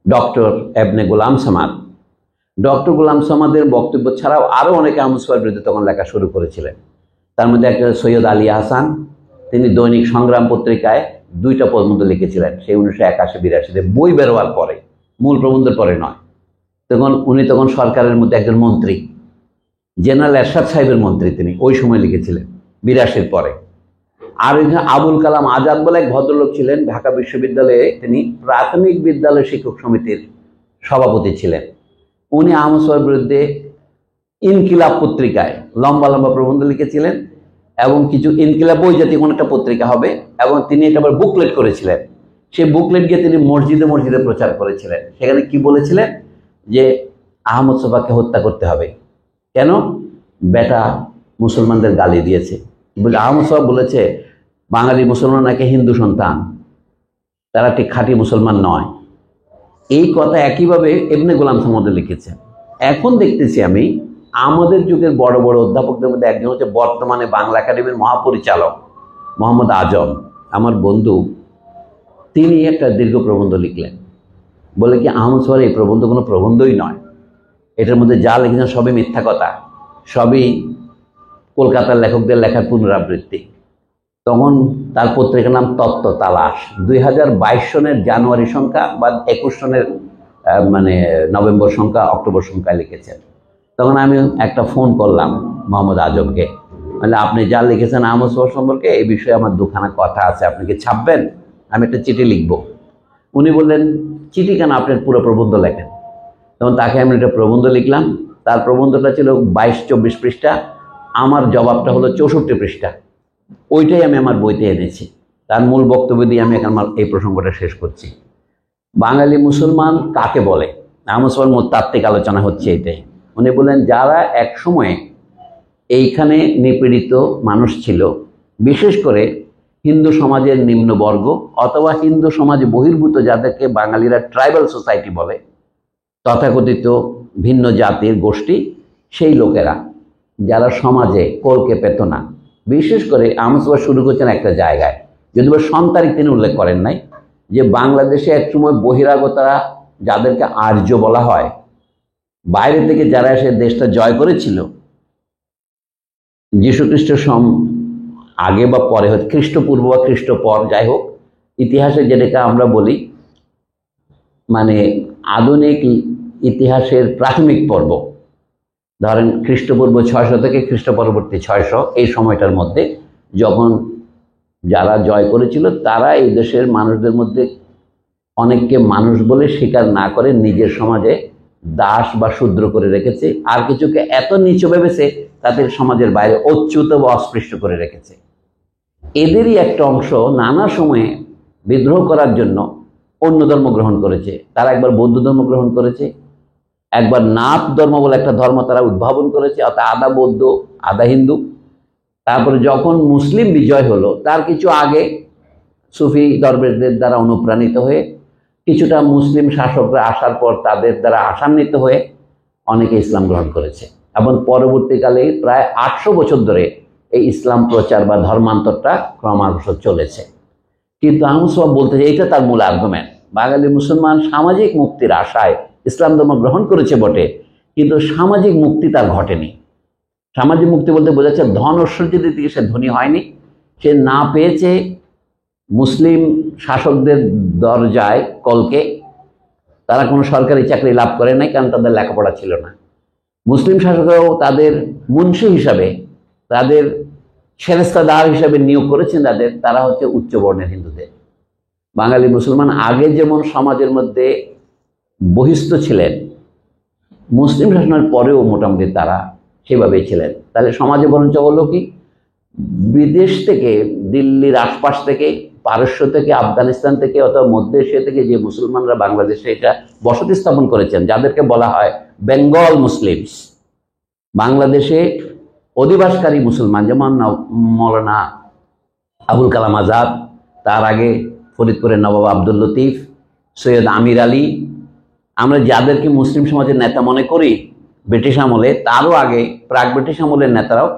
ডক্টর এবনে গোলাম সামাদ। ডক্টর গোলাম সামাদের বক্তব্য ছাড়াও আরো অনেকে আহমদ সোহাবের বিরুদ্ধে তখন লেখা শুরু করেছিলেন। তার মধ্যে একটা সৈয়দ আলী হাসান, তিনি দৈনিক সংগ্রাম পত্রিকায় 2টা প্রবন্ধ লিখেছিলেন সেই 1981-82-তে, বই বেরোয়ার পরে, মূল প্রবন্ধের পরে নয়। উনি তখন সরকারের মধ্যে একজন মন্ত্রী, জেনারেল এরশাদ সাহেবের মন্ত্রী, তিনি ওই সময় লিখেছিলেন 82-র পরে। আর আবুল কালাম আজাদ বলে এক ভদ্রলোক ছিলেন ঢাকা বিশ্ববিদ্যালয়ে, তিনি প্রাথমিক বিদ্যালয় শিক্ষক সমিতির সভাপতি ছিলেন। উনি আহমদ সোহাবের বিরুদ্ধে ইনকিলাব পত্রিকায় লম্বা লম্বা প্রবন্ধ লিখেছিলেন, এবং কিছু ইনকিলাব বই জাতীয় কোনো একটা পত্রিকা হবে, এবং তিনি এটা আবার বুকলেট করেছিলেন সেই বুকলেট গিয়ে তিনি মসজিদে মসজিদে প্রচার করেছিলেন। সেখানে কি বলেছিলেন যে আহমদ সোফাকে হত্যা করতে হবে। কেন? বেটা মুসলমানদের গালি দিয়েছে বলে। আহমদ সোফা বলেছে বাঙালি মুসলমান নাকি হিন্দু সন্তান, তারা ঠিক খাঁটি মুসলমান নয়। এই কথা একইভাবে ইবনে গোলাম মধ্যে লিখেছেন। এখন দেখতেছি আমি আমাদের যুগের বড় বড় অধ্যাপকদের মধ্যে একজন হচ্ছে বর্তমানে বাংলা একাডেমির মহাপরিচালক মোহাম্মদ আজম, আমার বন্ধু। তিনি একটা দীর্ঘ প্রবন্ধ লিখলেন, বলে কি আহমদ সোফার এই প্রবন্ধ কোনো প্রবন্ধই নয়, এটার মধ্যে যা লিখেছেন সবই মিথ্যা কথা, সবই কলকাতার লেখকদের লেখার পুনরাবৃত্তি। তখন তার পত্রিকার নাম তত্ত্ব তালাশ, 2022 সনের জানুয়ারি সংখ্যা বা 21 সনের নভেম্বর সংখ্যা অক্টোবর সংখ্যায় লিখেছেন। তখন আমি একটা ফোন করলাম মোহাম্মদ আজমকে, মানে আপনি যা লিখেছেন আহমদ সোফা সম্পর্কে এই বিষয়ে আমার দুখানা কথা আছে, আপনি কি ছাপবেন? আমি একটা চিঠি লিখব। উনি বললেন চিঠি কেন, আপনার পুরো প্রবন্ধ লেখেন। তখন তাকে আমি একটা প্রবন্ধ লিখলাম। তার প্রবন্ধটা ছিল 22-24 পৃষ্ঠা, আমার জবাবটা হলো 64 পৃষ্ঠা। ওইটাই আমি আমার বইতে এনেছি। তার মূল বক্তব্য দিয়ে আমি এখন এই প্রসঙ্গটা শেষ করছি। বাঙালি মুসলমান কাকে বলে? আহমদ সোফার তাত্ত্বিক আলোচনা হচ্ছে এটাই। উনি বলেন যারা এক সময়ে এইখানে নিপীড়িত মানুষ ছিল, বিশেষ করে হিন্দু সমাজের নিম্নবর্গ অথবা হিন্দু সমাজ বহির্ভূত, যাদেরকে বাঙালিরা ট্রাইবাল সোসাইটি বলে, তথাকথিত ভিন্ন জাতির গোষ্ঠী, সেই লোকেরা যারা সমাজে কলকে পেত না। বিশেষ করে আহমদ সোফা শুরু করছেন একটা জায়গায়, যদিও সন্তারিক তিনি উল্লেখ করেন নাই, যে বাংলাদেশে একসময় বহিরাগতরা, যাদেরকে আর্য বলা হয়, বাইরে থেকে যারা এসে দেশটা জয় করেছিল, যীশুখ্রিস্ট আগে বা পরে, হয়তো খ্রিস্টপূর্ব বা খ্রিস্টপর, যাই হোক, ইতিহাসে যেটাকে আমরা বলি আধুনিক ইতিহাসের প্রাথমিক পর্ব, ধরেন খ্রিস্টপূর্ব 600 থেকে খ্রিস্ট পরবর্তী 600, এই সময়টার মধ্যে যখন যারা জয় করেছিল, তারা এই দেশের মানুষদের মধ্যে অনেককে মানুষ বলে স্বীকার না করে নিজের সমাজে দাস বা শূদ্র করে রেখেছে, আর কিছুকে এত নিচু ভেবেছে তাদের সমাজের বাইরে অচ্যুত বা অস্পৃশ্য করে রেখেছে। এদেরই একটা অংশ নানা সময়ে বিদ্রোহ করার জন্য অন্য ধর্ম গ্রহণ করেছে। তারা একবার বৌদ্ধ ধর্ম গ্রহণ করেছে, একবার নাথ ধর্ম বলে একটা ধর্ম তারা উদ্ভাবন করেছে, অর্থাৎ আধা বৌদ্ধ আধা হিন্দু। তারপরে যখন মুসলিম বিজয় হলো, তার কিছু আগে সুফি দরবেশদের দ্বারা অনুপ্রাণিত হয়ে, কিছুটা মুসলিম শাসকরা আসার পর তাদের দ্বারা আশান্বিত হয়ে অনেকে ইসলাম গ্রহণ করেছে, এবং পরবর্তীকালে প্রায় 800 বছর ধরে এই ইসলাম প্রচার বা ধর্মান্তরটা ক্রমাগত চলেছে। কিন্তু আহমদ সোফা বলতে যে এইটা তার মূল আর্গুমেন্ট, বাঙালি মুসলমান সামাজিক মুক্তির আশায় ইসলাম ধর্ম গ্রহণ করেছে বটে, কিন্তু সামাজিক মুক্তি তার ঘটেনি। সামাজিক মুক্তি বলতে বোঝাচ্ছে ধন ঐশ্বর্যের দিকে সে ধনী হয়নি, সে না পেয়েছে মুসলিম শাসকদের দরজায় কলকে। তারা কোনো সরকারি চাকরি লাভ করে নাই, কারণ তাদের লেখাপড়া ছিল না। মুসলিম শাসকরাও তাদের মুন্সি হিসাবে, তাদের সেরেস্তাদার হিসাবে নিয়োগ করেছেন তারা হচ্ছে উচ্চ বর্ণের হিন্দুদের। বাঙালি মুসলমান আগে যেমন সমাজের মধ্যে বহিষ্ঠ ছিলেন, মুসলিম শাসনের পরেও মোটামুটি তারা সেভাবেই ছিলেন। তাহলে সমাজে বরঞ্চ হলো কি, বিদেশ থেকে, দিল্লির আশপাশ থেকে, পারস্য থেকে, আফগানিস্তান থেকে অথবা মধ্য এশিয়া থেকে যে মুসলমানরা বাংলাদেশে এটা বসতি স্থাপন করেছেন, যাদেরকে বলা হয় বেঙ্গল মুসলিমস, বাংলাদেশে অধিবাসকারী মুসলমান, যেমন মৌলানা আবুল কালাম আজাদ, তার আগে ফরিদপুরের নবাব আব্দুল লতিফ, সৈয়দ আমির আলী, আমরা যাদেরকে মুসলিম সমাজের নেতা মনে করি ব্রিটিশ আমলে, তারও আগে প্রাক ব্রিটিশ আমলের নেতারাও,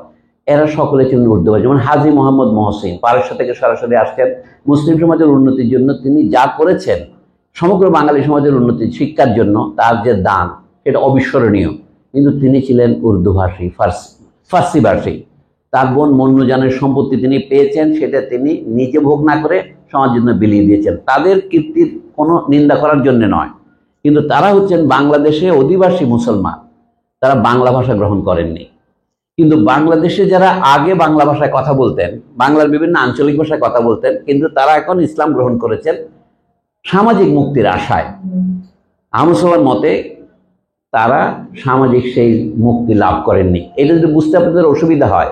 এরা সকলে ছিলেন উর্দুভাষী। যেমন হাজী মোহাম্মদ মহসিন পারস্য থেকে সরাসরি আসছেন মুসলিম সমাজের উন্নতির জন্য। তিনি যা করেছেন সমগ্র বাঙালি সমাজের উন্নতি, শিক্ষার জন্য তার যে দান, সেটা অবিস্মরণীয়। কিন্তু তিনি ছিলেন উর্দুভাষী, ফার্সি ভাষী। তার বোন মন্নুজানের সম্পত্তি তিনি পেয়েছেন, সেটা তিনি নিজে ভোগ না করে সমাজের জন্য বিলিয়ে দিয়েছেন। তাদের কীর্তির কোনো নিন্দা করার জন্য নয়, কিন্তু তারা হচ্ছেন বাংলাদেশে অধিবাসী মুসলমান, তারা বাংলা ভাষা গ্রহণ করেননি। কিন্তু বাংলাদেশে যারা আগে বাংলা ভাষায় কথা বলতেন, বাংলার বিভিন্ন আঞ্চলিক ভাষায় কথা বলতেন, কিন্তু তারা এখন ইসলাম গ্রহণ করেছেন সামাজিক মুক্তির আশায়। আহমদ সোফার মতে তারা সামাজিক সেই মুক্তি লাভ করেননি। এটা যদি বুঝতে আপনাদের অসুবিধা হয়,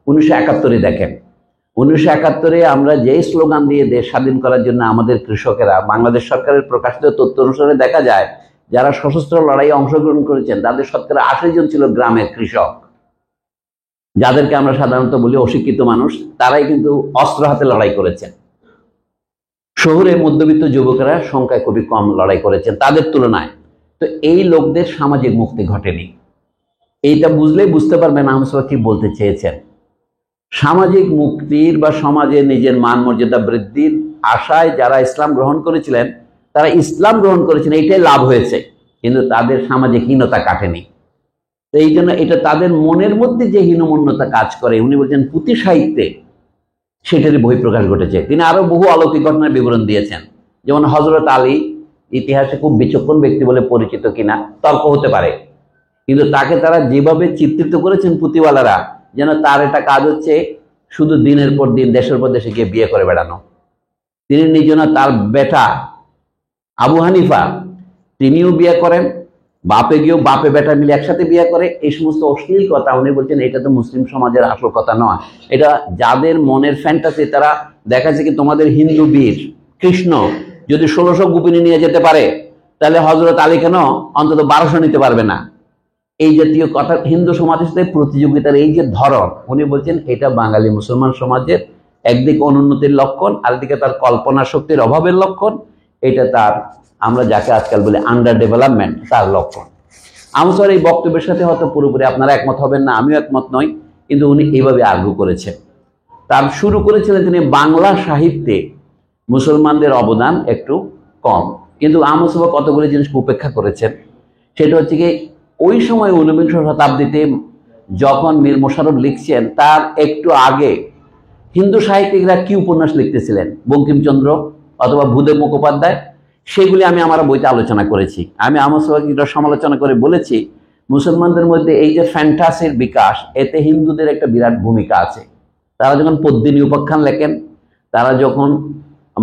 1971 দেখেন, 1971-এ আমরা যেই স্লোগান দিয়ে দেশ স্বাধীন করার জন্য আমাদের কৃষকেরা, বাংলাদেশ সরকারের প্রকাশিত তথ্য অনুসারে দেখা যায় যারা সশস্ত্র লড়াইয়ে অংশগ্রহণ করেছেন তাদের শতকরা 80 জন ছিল গ্রামের কৃষক, যাদেরকে আমরা সাধারণত বলি অশিক্ষিত মানুষ। তারাই কিন্তু অস্ত্র হাতে লড়াই করেছেন। শহরে মধ্যবিত্ত যুবকেরা সংখ্যায় খুবই কম লড়াই করেছেন তাদের তুলনায়। তো এই লোকদের সামাজিক মুক্তি ঘটেনি। এইটা বুঝলেই বুঝতে পারবেন আহমদ কি বলতে চেয়েছেন। সামাজিক মুক্তির বা সমাজে নিজের মান মর্যাদা বৃদ্ধির আশায় যারা ইসলাম গ্রহণ করেছিলেন তারা ইসলাম গ্রহণ করেছেন, এইটাই লাভ হয়েছে, কিন্তু তাদের সামাজিক হীনতা কাটেনি। তো এই জন্য এটা তাদের মনের মধ্যে যে হীনমন্যতা কাজ করে, উনি বলছেন পুঁথি সাহিত্যে সেটারই বহিঃপ্রকাশ ঘটেছে। তিনি আরো বহু অলৌকিক ঘটনার বিবরণ দিয়েছেন, যেমন হযরত আলী ইতিহাসে খুব বিচক্ষণ ব্যক্তি বলে পরিচিত কিনা তর্ক হতে পারে, কিন্তু তাকে তারা যেভাবে চিত্রিত করেছেন পুঁথিওয়ালারা, যেন তার এটা কাজ হচ্ছে শুধু দিনের পর দিন দেশের পর দেশে গিয়ে বিয়ে করে বেড়ানো। তিনি নিজে না, তার বেটা আবু হানিফা তিনিও বিয়ে করেন, বাপে গিয়েও বাপে বেটা মিলে একসাথে বিয়ে করে। এই সমস্ত অশ্লীল কথা উনি বলছেন এটা তো মুসলিম সমাজের আসল কথা নয়। এটা যাদের মনের ফ্যান্টাসি, তারা দেখাচ্ছে কি তোমাদের হিন্দু বীর কৃষ্ণ যদি 1600 গোপিনী নিয়ে যেতে পারে তাহলে হযরত আলী কেন অন্তত 1200 নিতে পারবে না? এই জাতীয় কথা হিন্দু সমাজের সাথে প্রতিযোগিতার এই যে ধরন, উনি বলছেন এটা বাঙালি মুসলমান সমাজের একদিকে অনুন্নতির লক্ষণ, আরেকদিকে তার কল্পনা শক্তির অভাবের লক্ষণ। এটা তার, আমরা যাকে আজকাল বলি আন্ডার ডেভেলপমেন্ট, তার লক্ষণ। আমার এই বক্তব্যের সাথে হয়তো পুরোপুরি আপনারা একমত হবেন না, আমিও একমত নই, কিন্তু উনি এইভাবে আর্গু করেছেন। তার শুরু করেছিলেন তিনি বাংলা সাহিত্যে মুসলমানদের অবদান একটু কম, কিন্তু আহমদ শফী কতগুলি জিনিস উপেক্ষা করেছেন। সেটা হচ্ছে কি, ওই সময় 19বিংশ শতাব্দীতে যখন মীর মোশাররফ লিখছেন তার একটু আগে হিন্দু সাহিত্যিকরা কি উপন্যাস লিখতেছিলেন, বঙ্কিমচন্দ্র অথবা ভূদেব মুখোপাধ্যায়, সেগুলি আমি আমার বইতে আলোচনা করেছি। আমি আহমদ শফীকে সমালোচনা করে বলেছি মুসলমানদের মধ্যে এই যে ফ্যান্টাসির বিকাশ, এতে হিন্দুদের একটা বিরাট ভূমিকা আছে। তারা যখন পদ্মিনী উপাখ্যান লেখেন, তারা যখন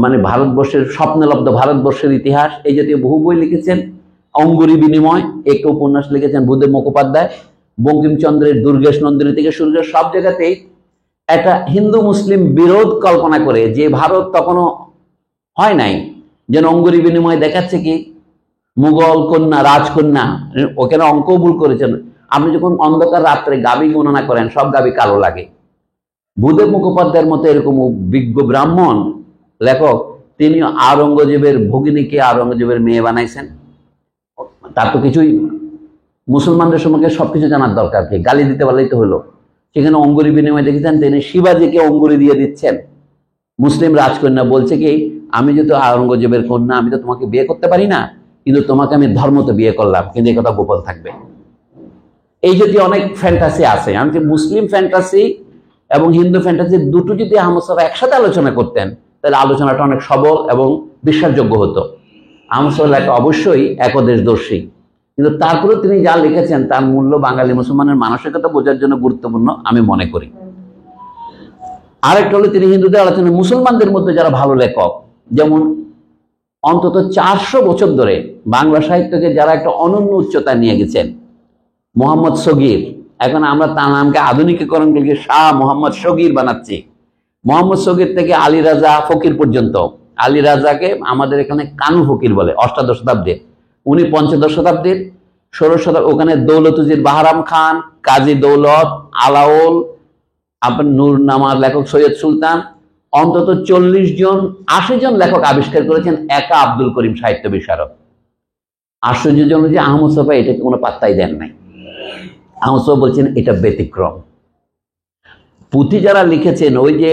মানে ভারতবর্ষের স্বপ্নলব্ধ ভারতবর্ষের ইতিহাস, এই জাতীয় বহু বই লিখেছেন। অঙ্গুরি বিনিময় একটা উপন্যাস লিখেছেন ভূদেব মুখোপাধ্যায়। বঙ্কিমচন্দ্রের দুর্গেশ নন্দিনী থেকে শুরু করে সব জায়গাতেই একটা হিন্দু মুসলিম বিরোধ কল্পনা করে, যে ভারত তখনও হয় নাই, যেন অঙ্গুরি বিনিময় দেখাচ্ছে কি মুঘল কন্যা রাজকন্যা, ওখানে অঙ্ক ভুল করেছেন। আপনি যখন অন্ধকার রাত্রে গাভী গণনা করেন সব গাভী কালো লাগে। ভূদেব মুখোপাধ্যায়ের মতো এরকম বিজ্ঞ ব্রাহ্মণ লেখক, তিনি আওরঙ্গজেবের ভগিনীকে আওরঙ্গজেবের মেয়ে বানাইছেন। তার তো কিছুই, মুসলমানদের সম্পর্কে সবকিছু জানার দরকার কি, গালি দিতে পারলেই তো হলো। সেখানে অঙ্গুরি বিনিময় দেখেছেন তিনি শিবাজিকে অঙ্গুরি দিয়ে দিচ্ছেন। মুসলিম রাজকন্যা বলছে কি, আমি যেহেতু আওরঙ্গজেবের কন্যা, আমি তো তোমাকে বিয়ে করতে পারি না, কিন্তু তোমাকে আমি ধর্মতে বিয়ে করলাম, কিন্তু এই কথা গোপন থাকবে। এই যদি অনেক ফ্যান্টাসি আছে, আমি মুসলিম ফ্যান্টাসি এবং হিন্দু ফ্যান্টাসি দুটো যদি আহমদ শফী একসাথে আলোচনা করতেন তাহলে আলোচনাটা অনেক সবল এবং বিশ্বাসযোগ্য হতো। আহমদ শফী অবশ্যই একদেশদর্শী, কিন্তু তারপরেও তিনি যা লিখেছেন তার মূল্য বাঙালি মুসলমানের মানসিকতা বোঝার জন্য গুরুত্বপূর্ণ আমি মনে করি। আরেকটা হলো তিনি হিন্দুদের আলোচনা মুসলমানদের মধ্যে যারা ভালো লেখক, যেমন অন্তত 400 বছর ধরে বাংলা সাহিত্যকে যারা একটা অনন্য উচ্চতায় নিয়ে গেছেন, মোহাম্মদ সগীর, এখন আমরা তার নামকে আধুনিকীকরণ করে শাহ মোহাম্মদ সগীর বানাচ্ছি। মোহাম্মদ সগীর থেকে আলী রাজা ফকির পর্যন্ত, আলী রাজাকে আমাদের এখানে কানু ফকির বলে, অষ্টাদশ শতাব্দীর, উনি পঞ্চদশ শতাব্দীর, 16 শতাব্দী ওখানে দৌলতুজির বাহারাম খান, কাজী দৌলত, আলাউল, আপনার নূর নামার লেখক সৈয়দ সুলতান, অন্তত 40 জন 80 জন লেখক আবিষ্কার করেছেন একা আব্দুল করিম সাহিত্য বিশারদ। আশ্চর্যজনক যে আহমদ শফী এটাকে কোনো পাত্তাই দেন নাই। আহমদ শফী বলছেন এটা ব্যতিক্রম। পুঁথি যারা লিখেছেন, ওই যে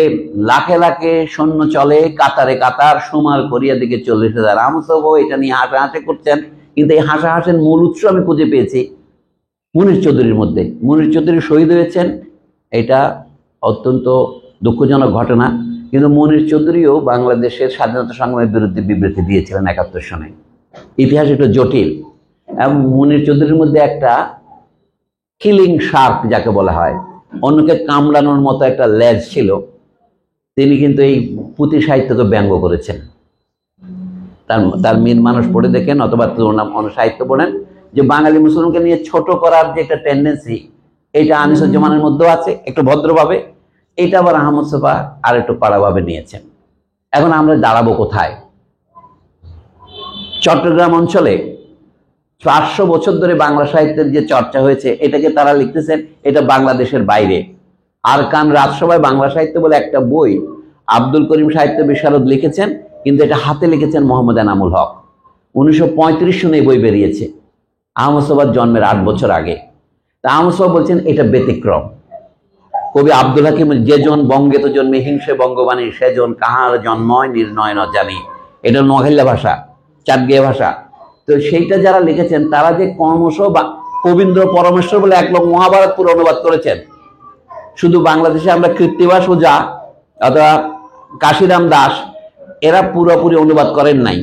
লাখে লাখে সৈন্য চলে কাতারে কাতার সুমার করিয়া দিকে 40,000, আহমদ শফী এটা নিয়ে হাসাহাসি করছেন, কিন্তু এই হাসাহাসির মূল উৎস আমি খুঁজে পেয়েছি মুনির চৌধুরীর মধ্যে। মুনির চৌধুরী শহীদ হয়েছেন, এটা অত্যন্ত দুঃখজনক ঘটনা, কিন্তু মুনির চৌধুরীও বাংলাদেশের স্বাধীনতা সংগ্রামের বিরুদ্ধে বিবৃতি দিয়েছিলেন 71 সনে। ইতিহাস একটু জটিল, এবং মুনির চৌধুরীর মধ্যে একটা কিলিং শার্ক যাকে বলা হয়, অন্যকে কামড়ানোর মতো একটা লেজ ছিল। তিনি কিন্তু এই পুঁথি সাহিত্যকে ব্যঙ্গ করেছেন। তার মীর মানুষ পড়ে দেখেন অথবা অন্য সাহিত্য পড়েন, যে বাঙালি মুসলমানকে নিয়ে ছোট করার যে একটা টেন্ডেন্সি, এটা আনিসুজ্জামানের মধ্যেও আছে একটু ভদ্রভাবে, এটা আবার আহমদ ছফা আর একটু কড়াভাবে নিয়েছেন। এখন আমরা দাঁড়াবো কোথায়? চট্টগ্রাম অঞ্চলে 400 বছর ধরে বাংলা সাহিত্যের যে চর্চা হয়েছে, এটাকে তারা লিখতেছেন এটা বাংলাদেশের বাইরে। আরকান রাজসভায় বাংলা সাহিত্য বলে একটা বই আব্দুল করিম সাহিত্য বিশারদ লিখেছেন, কিন্তু এটা হাতে লিখেছেন মোহাম্মদ এনামুল হক। 1935 সনে এই বই বেরিয়েছে, আহমদ ছফার জন্মের 8 বছর আগে। তা আহমদ ছফা বলছেন এটা ব্যতিক্রম। কবি আব্দুল হাকিম, যেজন বঙ্গেত জন্মে হিংসে বঙ্গবাণী, সেজন কাহার জন্ময় নির্ণয় ন জানি। এটা নোয়াখালী ভাষা, চাটগিয়া ভাষা। তো সেইটা যারা লিখেছেন তারা যে কর্মশ বা কবীন্দ্র পরমেশ্বর বলে এক লোক মহাভারত পুরো অনুবাদ করেছেন, শুধু বাংলাদেশে আমরা কৃত্তিবাস ওঝা অথবা কাশিরাম দাস এরা পুরোপুরি অনুবাদ করেন নাই,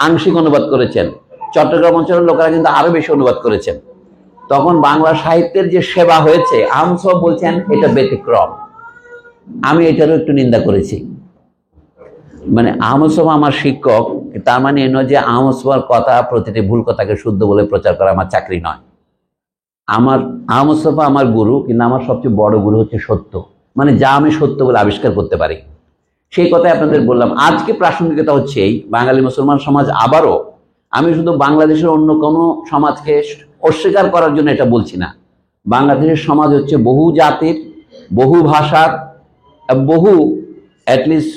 আংশিক অনুবাদ করেছেন। চট্টগ্রাম অঞ্চলের লোকেরা কিন্তু আরো বেশি অনুবাদ করেছেন। তখন বাংলা সাহিত্যের যে সেবা হয়েছে, আহমদ ছফা বলছেন এটা ব্যতিক্রম। আমি এটারও একটু নিন্দা করেছি। মানে আহমদ ছফা আমার শিক্ষক, তার মানে এই নয় যে আহমদ ছফার কথা প্রতিটি ভুল কথাকে শুদ্ধ বলে প্রচার করা আমার চাকরি নয়। আমার আহমদ ছফা আমার গুরু, কিন্তু আমার সবচেয়ে বড় গুরু হচ্ছে সত্য। মানে যা আমি সত্য বলে আবিষ্কার করতে পারি, সেই কথাই আপনাদের বললাম। আজকে প্রাসঙ্গিকতা হচ্ছে এই বাঙালি মুসলমান সমাজ আবারও, আমি শুধু বাংলাদেশের অন্য কোনো সমাজকে অস্বীকার করার জন্য এটা বলছি না। বাংলাদেশের সমাজ হচ্ছে বহু জাতির, বহু ভাষার, বহু অ্যাটলিস্ট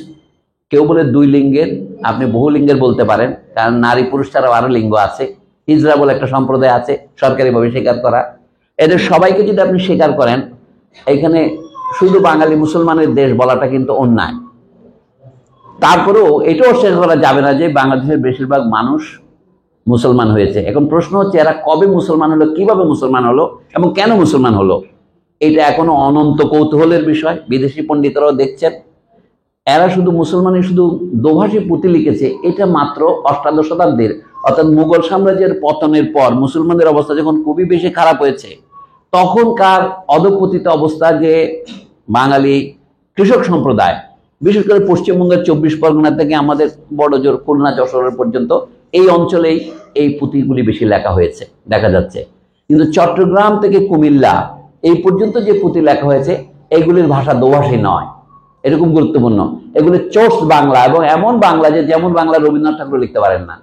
কেউ বলে 2 লিঙ্গের, আপনি বহু লিঙ্গের বলতে পারেন, কারণ নারী পুরুষ ছাড়াও আরো লিঙ্গ আছে। হিজড়া বলে একটা সম্প্রদায় আছে সরকারিভাবে স্বীকার করা। এদের সবাইকে যদি আপনি স্বীকার করেন, এখানে শুধু বাঙালি মুসলমানের দেশ বলাটা কিন্তু অন্যায়। তারপরেও এটাও স্বীকার করা যাবে না যে বাংলাদেশের বেশিরভাগ মানুষ মুসলমান হয়েছে। এখন প্রশ্ন হচ্ছে এরা কবে মুসলমান হলো, কিভাবে মুসলমান হলো এবং কেন মুসলমান হলো, এটা এখনো অনন্ত কৌতূহলের বিষয়। বিদেশি পণ্ডিতরাও দেখছেন এরা শুধু মুসলমানের শুধু দোভাষী পুঁথি লিখেছে, এটা মাত্র 8ম শতাব্দীর, অর্থাৎ মুঘল সাম্রাজ্যের পতনের পর মুসলমানদের অবস্থা যখন খুবই বেশি খারাপ হয়েছে, তখনকার অধঃপতিত অবস্থা যে বাঙালি কৃষক সম্প্রদায়, বিশেষ করে পশ্চিমবঙ্গের 24 পরগনা থেকে আমাদের বড়জোর খুলনা যশোর পর্যন্ত এই অঞ্চলেই এই পুঁথিগুলি বেশি লেখা হয়েছে দেখা যাচ্ছে। কিন্তু চট্টগ্রাম থেকে কুমিল্লা এই পর্যন্ত যে পুঁথি লেখা হয়েছে, এগুলির ভাষা দোভাষী নয়, এরকম গুরুত্বপূর্ণ। এগুলি চোর্স বাংলা, এবং এমন বাংলা যে যেমন বাংলা রবীন্দ্রনাথ ঠাকুর লিখতে পারেন না।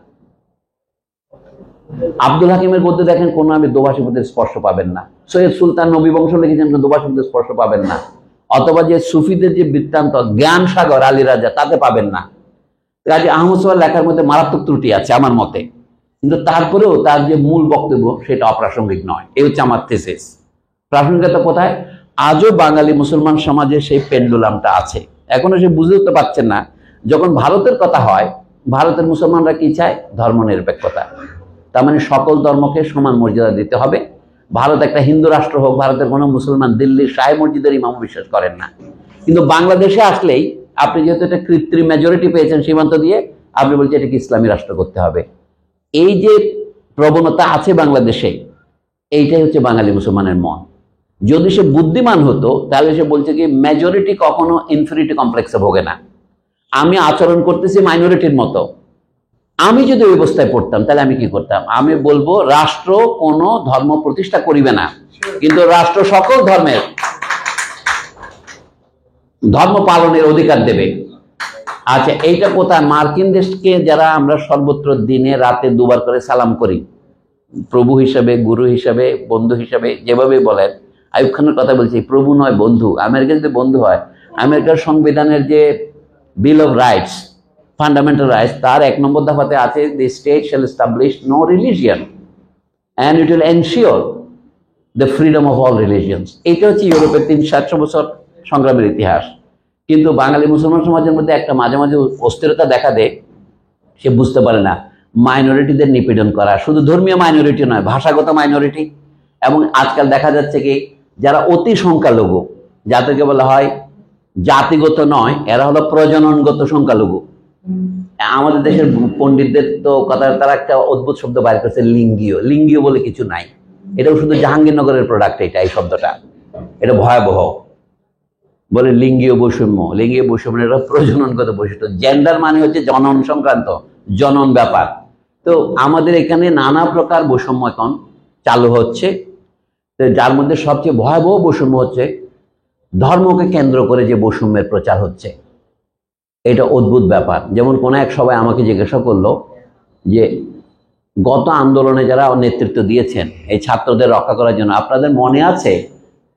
আব্দুল হাকিমের মধ্যে দেখেন কোনো আমি দোভাষী পুঁথির স্পর্শ পাবেন না। সৈয়দ সুলতান নবী বংশ লিখেছেন, দোভাষী পুঁথির স্পর্শ পাবেন না। অথবা যে সুফিদের যে বৃত্তান্ত জ্ঞান সাগর আলী রাজা, তাতে পাবেন না। কাজে আহমদ ছফার লেখার মধ্যে মারাত্মক ত্রুটি আছে আমার মতে, কিন্তু তারপরেও তার যে মূল বক্তব্য সেটা অপ্রাসঙ্গিক নয়। এই হচ্ছে আমার থিসিস। প্রাসঙ্গিকতা কোথায়? আজও বাঙালি মুসলমান সমাজে সেই পেন্ডুলামটা আছে, এখনো সে বুঝে উঠতে পারছেন না। যখন ভারতের কথা হয়, ভারতের মুসলমানরা কি চায়? ধর্মনিরপেক্ষতা। তার মানে সকল ধর্মকে সমান মর্যাদা দিতে হবে। ভারত একটা হিন্দু রাষ্ট্র হোক, ভারতের কোনো মুসলমান দিল্লির শাহী মসজিদের ইমাম বিশ্বাস করেন না। কিন্তু বাংলাদেশে আসলেই আপনি যেহেতু একটা কৃত্রিম মেজরিটি পেয়েছেন সীমান্ত দিয়ে, আপনি বলছেন এটাকে ইসলামী রাষ্ট্র করতে হবে। এই যে প্রবণতা আছে বাংলাদেশে, এইটাই হচ্ছে বাঙালি মুসলমানের মন। যদি সে বুদ্ধিমান হতো তাহলে সে বলছে কি মেজরিটি কখনো ইনফিরিটি কমপ্লেক্সে ভোগে না। আমি আচরণ করতেছি মাইনরিটির মতো। আমি যদি ওই অবস্থায় পড়তাম তাহলে আমি কি করতাম? আমি বলবো রাষ্ট্র কোনো ধর্ম প্রতিষ্ঠা করিবে না, কিন্তু রাষ্ট্র সকল ধর্মের ধর্ম পালনের অধিকার দেবে। আচ্ছা, এইটা কোথায়? মার্কিন দেশকে যারা আমরা সর্বত্র দিনে রাতে 2 বার করে সালাম করি, প্রভু হিসাবে, গুরু হিসাবে, বন্ধু হিসাবে, যেভাবে বলেন। আইয়ুব খানের কথা বলছি, প্রভু নয় বন্ধু। আমেরিকা যদি বন্ধু হয়, আমেরিকার সংবিধানের যে bill of rights, fundamental rights, তার 1 নম্বর দফাতে আছে, the state shall establish no religion and it will ensure the freedom of all religions. এটা হচ্ছে ইউরোপের 300-400 বছর সংগ্রামের ইতিহাস। কিন্তু বাঙালি মুসলমান সমাজের মধ্যে একটা মাঝে মাঝে অস্থিরতা দেখা দেয়, সে বুঝতে পারে না মাইনরিটিদের নিপীড়ন করা, শুধু ধর্মীয় মাইনরিটি নয়, ভাষাগত মাইনরিটি। এবং আজকাল দেখা যাচ্ছে কি যারা অতি সংখ্যালঘু, যাদেরকে বলা হয় জাতিগত নয়, এরা হলো প্রজননগত সংখ্যালঘু। আমাদের দেশের পণ্ডিতদের তো কথা, তারা একটা অদ্ভুত শব্দ বাইর করছে, লিঙ্গীয়। লিঙ্গীয় বলে কিছু নাই, এটাও শুধু জাহাঙ্গীরনগরের প্রোডাক্ট। এই শব্দটা এটা ভয়াবহ, বলে লিঙ্গীয় বৈষম্য। লিঙ্গীয় বৈষম্য এটা প্রজননগত বৈশিষ্ট্য। জেন্ডার মানে হচ্ছে জনন সংক্রান্ত, জনন ব্যাপার। তো আমাদের এখানে নানা প্রকার বৈষম্য এখন চালু হচ্ছে, যার মধ্যে সবচেয়ে ভয়াবহ বৈষম্য হচ্ছে ধর্মকে কেন্দ্র করে যে বৈষম্যের প্রচার হচ্ছে, এটা অদ্ভুত ব্যাপার। যেমন কোনো এক সবাই আমাকে জিজ্ঞাসা করলো যে গত আন্দোলনে যারা নেতৃত্ব দিয়েছেন এই ছাত্রদের রক্ষা করার জন্য, আপনাদের মনে আছে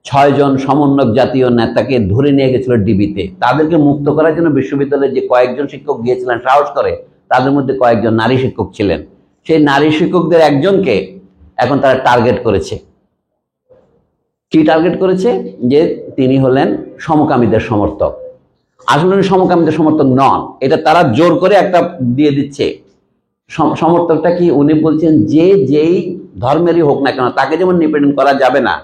6 জন সমন্বয়ক জাতীয় নেতাকে ধরে নিয়ে গেছিল ডিবিতে, তাদেরকে মুক্ত করার জন্য বিশ্ববিদ্যালয়ে যে কয়েকজন শিক্ষক গিয়েছিলেন সাহস করে, তাদের মধ্যে কয়েকজন নারী শিক্ষক ছিলেন। সেই নারী শিক্ষকদের একজনকে এখন তারা টার্গেট করেছে। কি টার্গেট করেছে? যে তিনি হলেন সমকামীদের সমর্থক। আসলে উনি সমকামীদের সমর্থক নন, এটা তারা জোর করে একটা দিয়ে দিচ্ছে। সমর্থকটা কি? উনি বলছেন যে যেই ধর্মেরই হোক না কেন তাকে যেমন নিপীড়ন করা যাবে না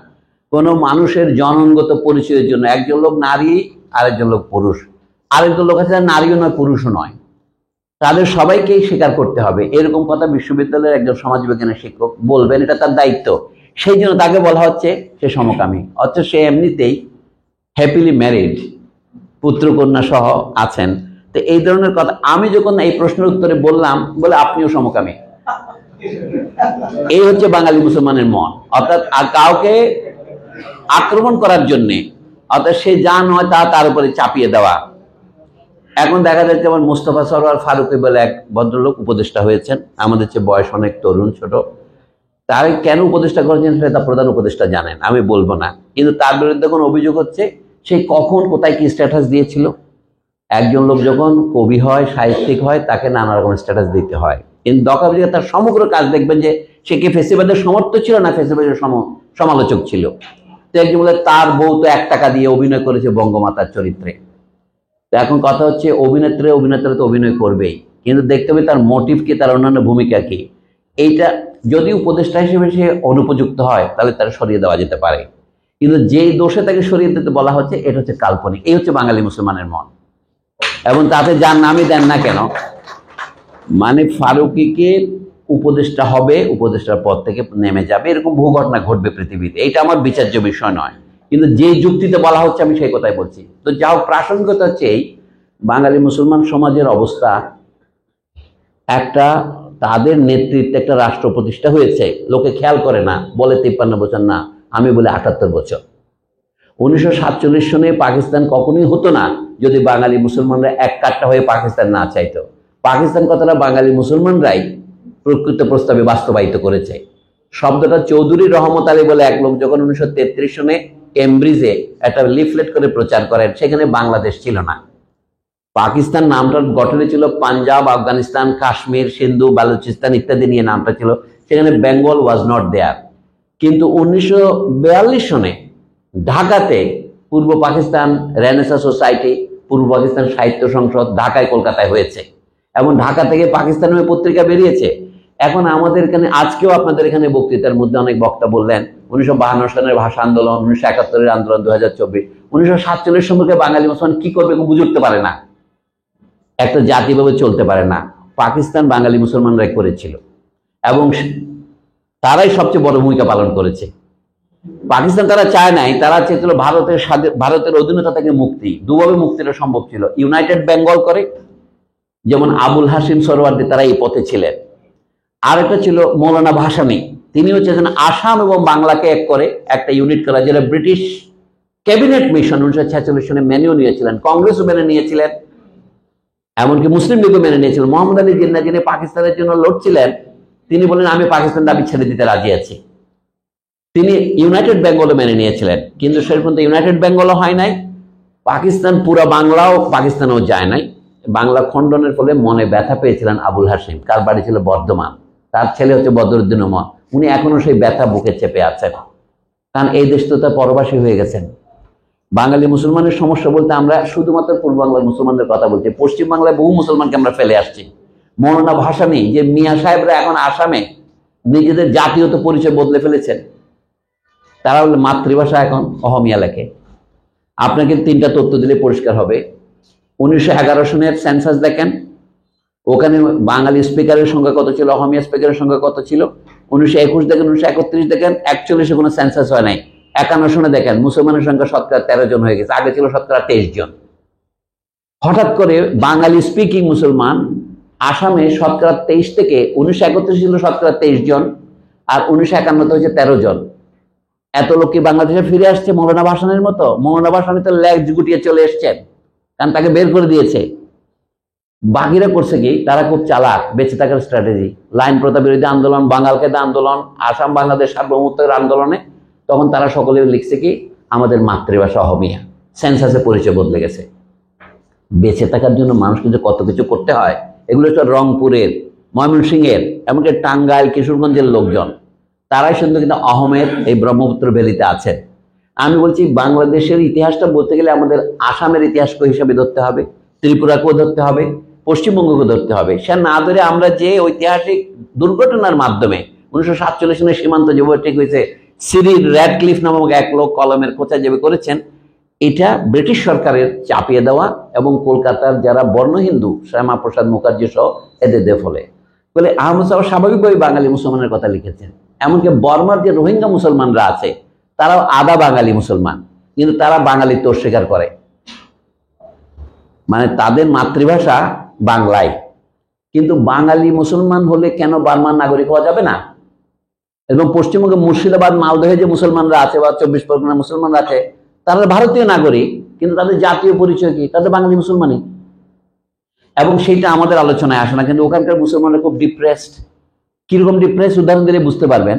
কোনো মানুষের জনগত পরিচয়ের জন্য। একজন লোক নারী, আরেকজন লোক পুরুষ, আরেকজন লোক আছে নারীও নয় পুরুষও নয়, তাদের সবাইকেই স্বীকার করতে হবে, এরকম কথা বিশ্ববিদ্যালয়ের একজন সমাজবিজ্ঞানের শিক্ষক বলবেন, এটা তার দায়িত্ব। সেই জন্য তাকে বলা হচ্ছে সে সমকামী, অথচ সে এমনিতেই হ্যাপিলি ম্যারিড, পুত্রকন্যা সহ আছেন। তো এই ধরনের কথা আমি যখন এই প্রশ্নের উত্তরে বললাম, বলে আপনিও সমকামী। এই হচ্ছে বাঙালি মুসলমানের মন, অর্থাৎ কাউকে আক্রমণ করার জন্যে, অর্থাৎ সে যা নয় তা তার উপরে চাপিয়ে দেওয়া। এখন দেখা যাচ্ছে যেমন মুস্তফা সরোয়ার ফারুকী বলে এক ভদ্রলোক উপদেষ্টা হয়েছেন, আমাদের চেয়ে বয়স অনেক তরুণ, ছোট। তার কেন উপদেষ্টা করেছেন সেটা প্রধান উপদেষ্টা জানেন, আমি বলবো না। কিন্তু তার বিরুদ্ধে কোনো অভিযোগ হচ্ছে সে কখন কোথায় কি স্ট্যাটাস দিয়েছিল। একজন লোক যখন কবি হয়, সাহিত্যিক হয়, তাকে নানা রকম স্ট্যাটাস দিতে হয়, কিন্তু দরকার তার সমগ্র কাজ দেখবেন যে সে কি ফেসিবাদের সমর্থক ছিল না ফেসিবাদের সমালোচক ছিল। তো একজন বলে তার বউ তো 1 টাকা দিয়ে অভিনয় করেছে বঙ্গমাতার চরিত্রে। তো এখন কথা হচ্ছে অভিনেত্রী তো অভিনয় করবেই, কিন্তু দেখতে হবে তার মোটিভ কি, তার অন্যান্য ভূমিকা কি। এইটা যদি উপদেষ্টা হিসেবে সে অনুপযুক্ত হয় তাহলে তার সরিয়ে দেওয়া যেতে পারে, কিন্তু যেই দোষে তাকে সরিয়ে দিতে বলা হচ্ছে এটা হচ্ছে কাল্পনিক। এই হচ্ছে বাঙালি মুসলমানের মন। এবং তাতে যার নামই দেন না কেন, মানে ফারুকীকে উপদেষ্টা হবে, উপদেষ্টার পদ থেকে নেমে যাবে, এরকম বহু ঘটনা ঘটবে পৃথিবীতে। এটা আমার বিচার্য বিষয় নয়, কিন্তু যে যুক্তিতে বলা হচ্ছে আমি সেই কথাই বলছি। তো যা হোক, প্রাসঙ্গিকতা হচ্ছে এই বাঙালি মুসলমান সমাজের অবস্থা। একটা তাদের নেতৃত্বে একটা রাষ্ট্র প্রতিষ্ঠা হয়েছে, লোকে খেয়াল করে না, বলে 53 বছর, না আমি বলে 78 বছর। 1947 সনে পাকিস্তান কখনোই হতো না যদি বাঙালি মুসলমানরা এক কাট্টা হয়ে পাকিস্তান না চাইতো। পাকিস্তান কথাটা বাঙালি মুসলমানরাই প্রকৃত প্রস্তাবে বাস্তবায়িত করেছে। শব্দটা চৌধুরী রহমত আলী বলে এক লোক যখন 1933 সনে কেমব্রিজে একটা লিফলেট করে প্রচার করেন, সেখানে বাংলাদেশ ছিল না। পাকিস্তান নামটার গঠনে ছিল পাঞ্জাব, আফগানিস্তান, কাশ্মীর, সিন্ধু, বালুচিস্তান ইত্যাদি নিয়ে নামটা ছিল, সেখানে বেঙ্গল ওয়াজ নট দেয়ার। কিন্তু 1942 সনে ঢাকাতে পূর্ব পাকিস্তান রেনেসাঁ সোসাইটি, পূর্ব পাকিস্তান সাহিত্য সংসদ ঢাকায় কলকাতায় হয়েছে, এবং ঢাকা থেকে পাকিস্তানের পত্রিকা বেরিয়েছে। এখন আমাদের এখানে আজকেও আপনাদের এখানে বক্তৃতার মধ্যে অনেক বক্তা বললেন 1952 সনের ভাষা আন্দোলন, 1971 আন্দোলন, 2024, 1947 সম্পর্কে বাঙালি মুসলমান কি করবে বুঝে উঠতে পারে না, একটা জাতিভাবে চলতে পারে না। পাকিস্তান বাঙালি মুসলমানরাই করেছিল এবং তারাই সবচেয়ে বড় ভূমিকা পালন করেছে। পাকিস্তান তারা চায় নাই, তারা চেয়েছিল ভারতের অধীনতা থেকে মুক্তি। দুভাবে মুক্তিটা সম্ভব ছিল, ইউনাইটেড বেঙ্গল করে, যেমন আবুল হাসিম সরওয়ার্দী তারা এই পথে ছিলেন। আর একটা ছিল মৌলানা ভাসানী, তিনিও চেয়েছেন আসাম এবং বাংলাকে এক করে একটা ইউনিট করা, যেটা ব্রিটিশ ক্যাবিনেট মিশন 1946 সনে মেনেও নিয়েছিলেন, কংগ্রেসও মেনে নিয়েছিলেন, এমনকি মুসলিম লীগও মেনে নিয়েছিলেন। মোহাম্মদ আলী জিন্নাহ যিনি পাকিস্তানের জন্য লড়ছিলেন, তিনি বলেন আমি পাকিস্তান দাবি ছেড়ে দিতে রাজি আছি। তিনি ইউনাইটেড বেঙ্গলও মেনে নিয়েছিলেন, কিন্তু শেষ পর্যন্ত ইউনাইটেড বেঙ্গলও হয় নাই, পাকিস্তান পুরা বাংলাও পাকিস্তানেও যায় নাই। বাংলা খণ্ডনের ফলে মনে ব্যথা পেয়েছিলেন আবুল হাসিম, কার বাড়ি ছিল বর্ধমান, তার ছেলে হচ্ছে বদরুদ্দিন ওমর, উনি এখনো সেই ব্যথা বুকে চেপে আছেন, কারণ এই দেশ তো তার পরবাসী হয়ে গেছেন। বাঙালি মুসলমানের সমস্যা বলতে আমরা শুধুমাত্র পূর্ব বাংলার মুসলমানদের কথা বলছি, পশ্চিম বাংলায় বহু মুসলমানকে আমরা ফেলে আসছি। মৌলানা ভাসানী যে মিয়া সাহেবরা এখন আসামে নিজেদের জাতীয়তা পরিচয় বদলে ফেলেছেন, তারা বলে মাতৃভাষা এখন অহমিয়া লেখে। আপনাকে 3টা তথ্য দিলে পরিষ্কার হবে। 1911 সনের সেন্সাস দেখেন, ওখানে বাঙালি স্পিকারের সংখ্যা কত ছিল, অহমিয়া স্পিকারের সংখ্যা কত ছিল। 1921 দেখেন, 1931 দেখেন, 41-এ কোনো সেন্সাস হয় নাই। 51 সনে দেখেন মুসলমানের সংখ্যা শতকরা 13 জন হয়ে গেছে, আগে ছিল শতকরা 23 জন। হঠাৎ করে বাঙালি স্পিকিং মুসলমান আসামে শতকরা 23 থেকে 1931 ছিল শতকরা 23 জন, আর 1951 হয়েছে 13 জন। এত লোক কি বাংলাদেশে ফিরে আসছে মৌলানা ভাসানীর মতো? মৌলানা ভাসানী তো লেজ গুটিয়ে চলে এসছেন, কারণ তাকে বের করে দিয়েছে। বাকিরা করছে কি, তারা খুব চালাক, বেঁচে থাকার স্ট্র্যাটেজি। লাইন প্রথা বিরোধী আন্দোলন, বাঙাল খেদা আন্দোলন, আসাম বাংলাদেশ সার্বভৌমত্বের আন্দোলনে তখন তারা সকলে লিখছে কি, আমাদের মাতৃভাষা অহমিয়া। সেন্সাসে পরিচয় বদলে গেছে। বেঁচে থাকার জন্য মানুষকে যে কত কিছু করতে হয়, এগুলো তো রংপুরের, ময়মনসিংহের, এমনকি টাঙ্গাইল, কিশোরগঞ্জের লোকজন, তারাই শুধু কিন্তু অহমের এই ব্রহ্মপুত্র ভ্যালিতে আছেন। আমি বলছি বাংলাদেশের ইতিহাসটা বলতে গেলে আমাদের আসামের ইতিহাসকে হিসাবে ধরতে হবে, ত্রিপুরাকেও ধরতে হবে, পশ্চিমবঙ্গকে ধরতে হবে। সে না ধরে আমরা যে ঐতিহাসিক দুর্ঘটনার মাধ্যমে 1947 সালে সীমান্ত যেভাবে ঠিক হয়েছে, সিরিল র্যাডক্লিফ নামক এক লোক কলমের খোঁচা যেভাবে করেছেন, এটা ব্রিটিশ সরকারের চাপিয়ে দেওয়া এবং কলকাতার যারা বর্ণ হিন্দু, শ্যামাপ্রসাদ মুখার্জি সহ এদের ফলে বলে আহমদ সাহেব স্বাভাবিকভাবে বাঙালি মুসলমানের কথা লিখেছেন। এমনকি বর্মার যে রোহিঙ্গা মুসলমানরা আছে তারাও আধা বাঙালি মুসলমান, কিন্তু তারা বাঙালিত্ব অস্বীকার করে, মানে তাদের মাতৃভাষা বাংলায়। কিন্তু বাঙালি মুসলমান হলে কেন বার্মার নাগরিক হওয়া যাবে না? এবং পশ্চিমবঙ্গে মুর্শিদাবাদ, মালদহে যে মুসলমানরা আছে বা 24 পরগনা মুসলমানরা আছে, তারা ভারতীয় নাগরিক, কিন্তু তাদের জাতীয় পরিচয় কি? তাদের বাঙালি মুসলমানই। এবং সেইটা আমাদের আলোচনায় আসে না, কিন্তু ওখানকার মুসলমানরা খুব ডিপ্রেসড। কিরকম ডিপ্রেসড উদাহরণ দিলে বুঝতে পারবেন।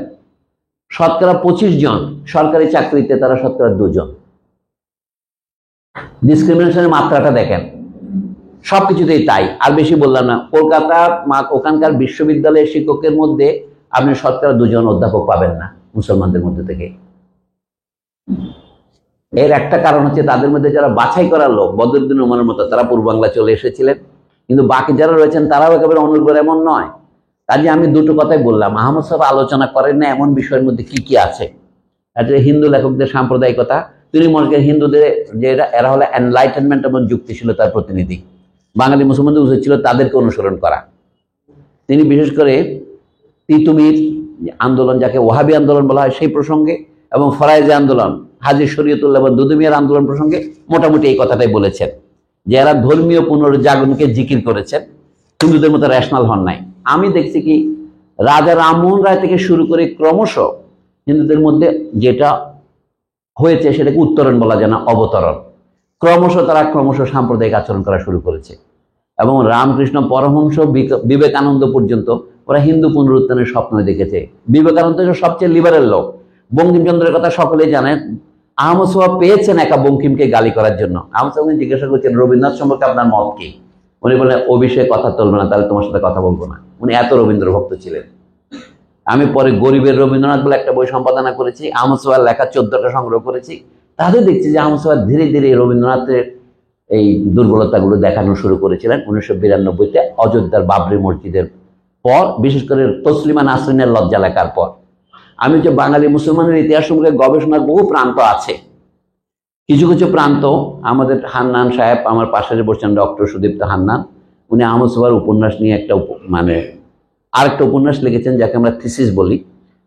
শতকরা 25 জন সরকারি চাকরিতে, তারা শতকরা 2 জন। ডিসক্রিমিনেশনের মাত্রাটা দেখেন, সবকিছুতেই তাই। আর বেশি বললাম না, কলকাতা ওখানকার বিশ্ববিদ্যালয়ের শিক্ষকের মধ্যে আপনি শতকরা 2 জন অধ্যাপক পাবেন না মুসলমানদের মধ্যে থেকে। এর একটা কারণ হচ্ছে তাদের মধ্যে যারা বাছাই করার লোক, বদরুদ্দিন উমরের মতো, তারা পূর্ব বাংলা চলে এসেছিলেন, কিন্তু বাকি যারা রয়েছেন তারাও একেবারে অনুর্বর এমন নয়। কাজে আমি দুটো কথাই বললাম, আহমদ সাহেব আলোচনা করেন না এমন বিষয়ের মধ্যে কি কি আছে। একটা হিন্দু লেখকদের সাম্প্রদায়িকতা, তিনি মনে করেন হিন্দুদের যে এরা হলো এনলাইটেনমেন্ট এবং যুক্তিশীলতার প্রতিনিধি, বাঙালি মুসলমানদের উচিত ছিল তাদেরকে অনুসরণ করা। তিনি বিশেষ করে তিতুমির আন্দোলন, যাকে ওয়াহাবি আন্দোলন বলা হয়, সেই প্রসঙ্গে এবং ফরায়েজি আন্দোলন, হাজী শরীয়তুল্লাহ বা দুদুমিয়ার আন্দোলন প্রসঙ্গে মোটামুটি এই কথাটাই বলেছেন, যে এরা ধর্মীয় পুনর্জাগরণকে জিকির করেছেন, হিন্দুদের মতো রেশনাল হন নাই। আমি দেখছি কি, রাজা রামমোহন রায় থেকে শুরু করে ক্রমশ হিন্দুদের মধ্যে যেটা হয়েছে সেটাকে উত্তরণ বলা যায় না, অবতরণ। ক্রমশ সাম্প্রদায়িক আচরণ করা শুরু করেছে। এবং রামকৃষ্ণ পরমহংস, বিবেকানন্দ পর্যন্ত ওরা হিন্দু পুনরুত্থানের স্বপ্ন দেখেছে। বিবেকানন্দ সবচেয়ে লিবারেল লোক। বঙ্কিমচন্দ্রের কথা সকলেই জানেন। আহমদ সাহেব পেয়েছেন একা বঙ্কিমকে গালি করার জন্য। আহমদ সাহেব জিজ্ঞাসা করছেন, রবীন্দ্রনাথ সম্পর্কে আপনার মত কি? উনি বললেন, ও বিষয়ে কথা তুলবে না, তাহলে তোমার সাথে কথা বলবো না। উনি এত রবীন্দ্র ভক্ত ছিলেন। আমি পরে গরিবের রবীন্দ্রনাথ বলে একটা বই সম্পাদনা করেছি, আহমদ সাহেব লেখা 14টা সংগ্রহ করেছি। তাহলে দেখছি যে আহমদ সাহেব ধীরে ধীরে রবীন্দ্রনাথের এই দুর্বলতাগুলো দেখানো শুরু করেছিলেন 1992-তে অযোধ্যার বাবরি মসজিদের পর, বিশেষ করে তসলিমা নাসরিনের লজ্জা লেখার পর। আমি যে বাঙালি মুসলমানের ইতিহাস সম্পর্কে গবেষণার বহু প্রান্ত আছে। কিছু কিছু প্রান্ত আমাদের হান্নান সাহেব, আমার পাশে বসছেন ডক্টর সুদীপ্ত হান্নান, উনি আহমদ সাহেবের উপন্যাস নিয়ে একটা আরেকটা উপন্যাস লিখেছেন, যাকে আমরা থিসিস বলি।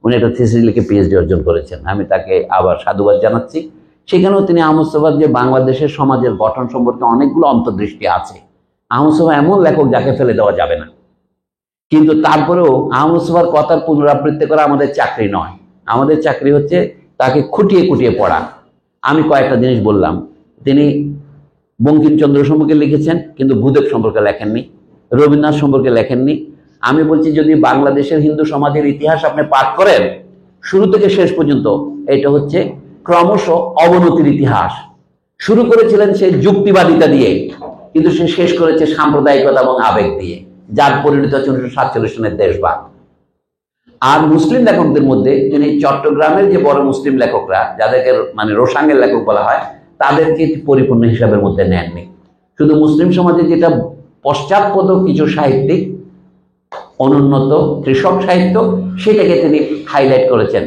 উনি একটা থিসিস লিখে পিএইচডি অর্জন করেছেন, আমি তাকে আবার সাধুবাদ জানাচ্ছি। সেখানেও তিনি আহমদ সাহেব যে বাংলাদেশের সমাজের গঠন সম্পর্কে অনেকগুলো অন্তর্দৃষ্টি আছে। আহমদ সাহেব এমন লেখক যাকে ফেলে দেওয়া যাবে না। কিন্তু তারপরেও আহমদ সাহেবের কথার পুনরাবৃত্তি করা আমাদের চাকরি নয়। আমাদের চাকরি হচ্ছে তাকে খুঁটিয়ে খুঁটিয়ে পড়া। আমি কয়েকটা জিনিস বললাম। তিনি বঙ্কিমচন্দ্র সম্পর্কে লিখেছেন, কিন্তু ভূদেব সম্পর্কে লেখেননি, রবীন্দ্রনাথ সম্পর্কে লেখেননি। আমি বলছি, যদি বাংলাদেশের হিন্দু সমাজের ইতিহাস আপনি পাঠ করেন শুরু থেকে শেষ পর্যন্ত, এটা হচ্ছে ক্রমশ অবনতির ইতিহাস। শুরু করেছিলেন সে যুক্তিবাদিতা দিয়ে, কিন্তু সে শেষ করেছে সাম্প্রদায়িকতা এবং আবেগ দিয়ে, যার পরিণত হচ্ছে 1947 সনের দেশভাগ। আর মুসলিম লেখকদের মধ্যে তিনি চট্টগ্রামের যে বড় মুসলিম লেখকরা, যাদেরকে মানে রোশাঙ্গের লেখক বলা হয়, তাদেরকে পরিপূর্ণ হিসাবের মধ্যে নেননি। শুধু মুসলিম সমাজে যেটা পশ্চাৎপদ কিছু সাহিত্যিক, অনুন্নত কৃষক সাহিত্য, সেটাকে তিনি হাইলাইট করেছেন,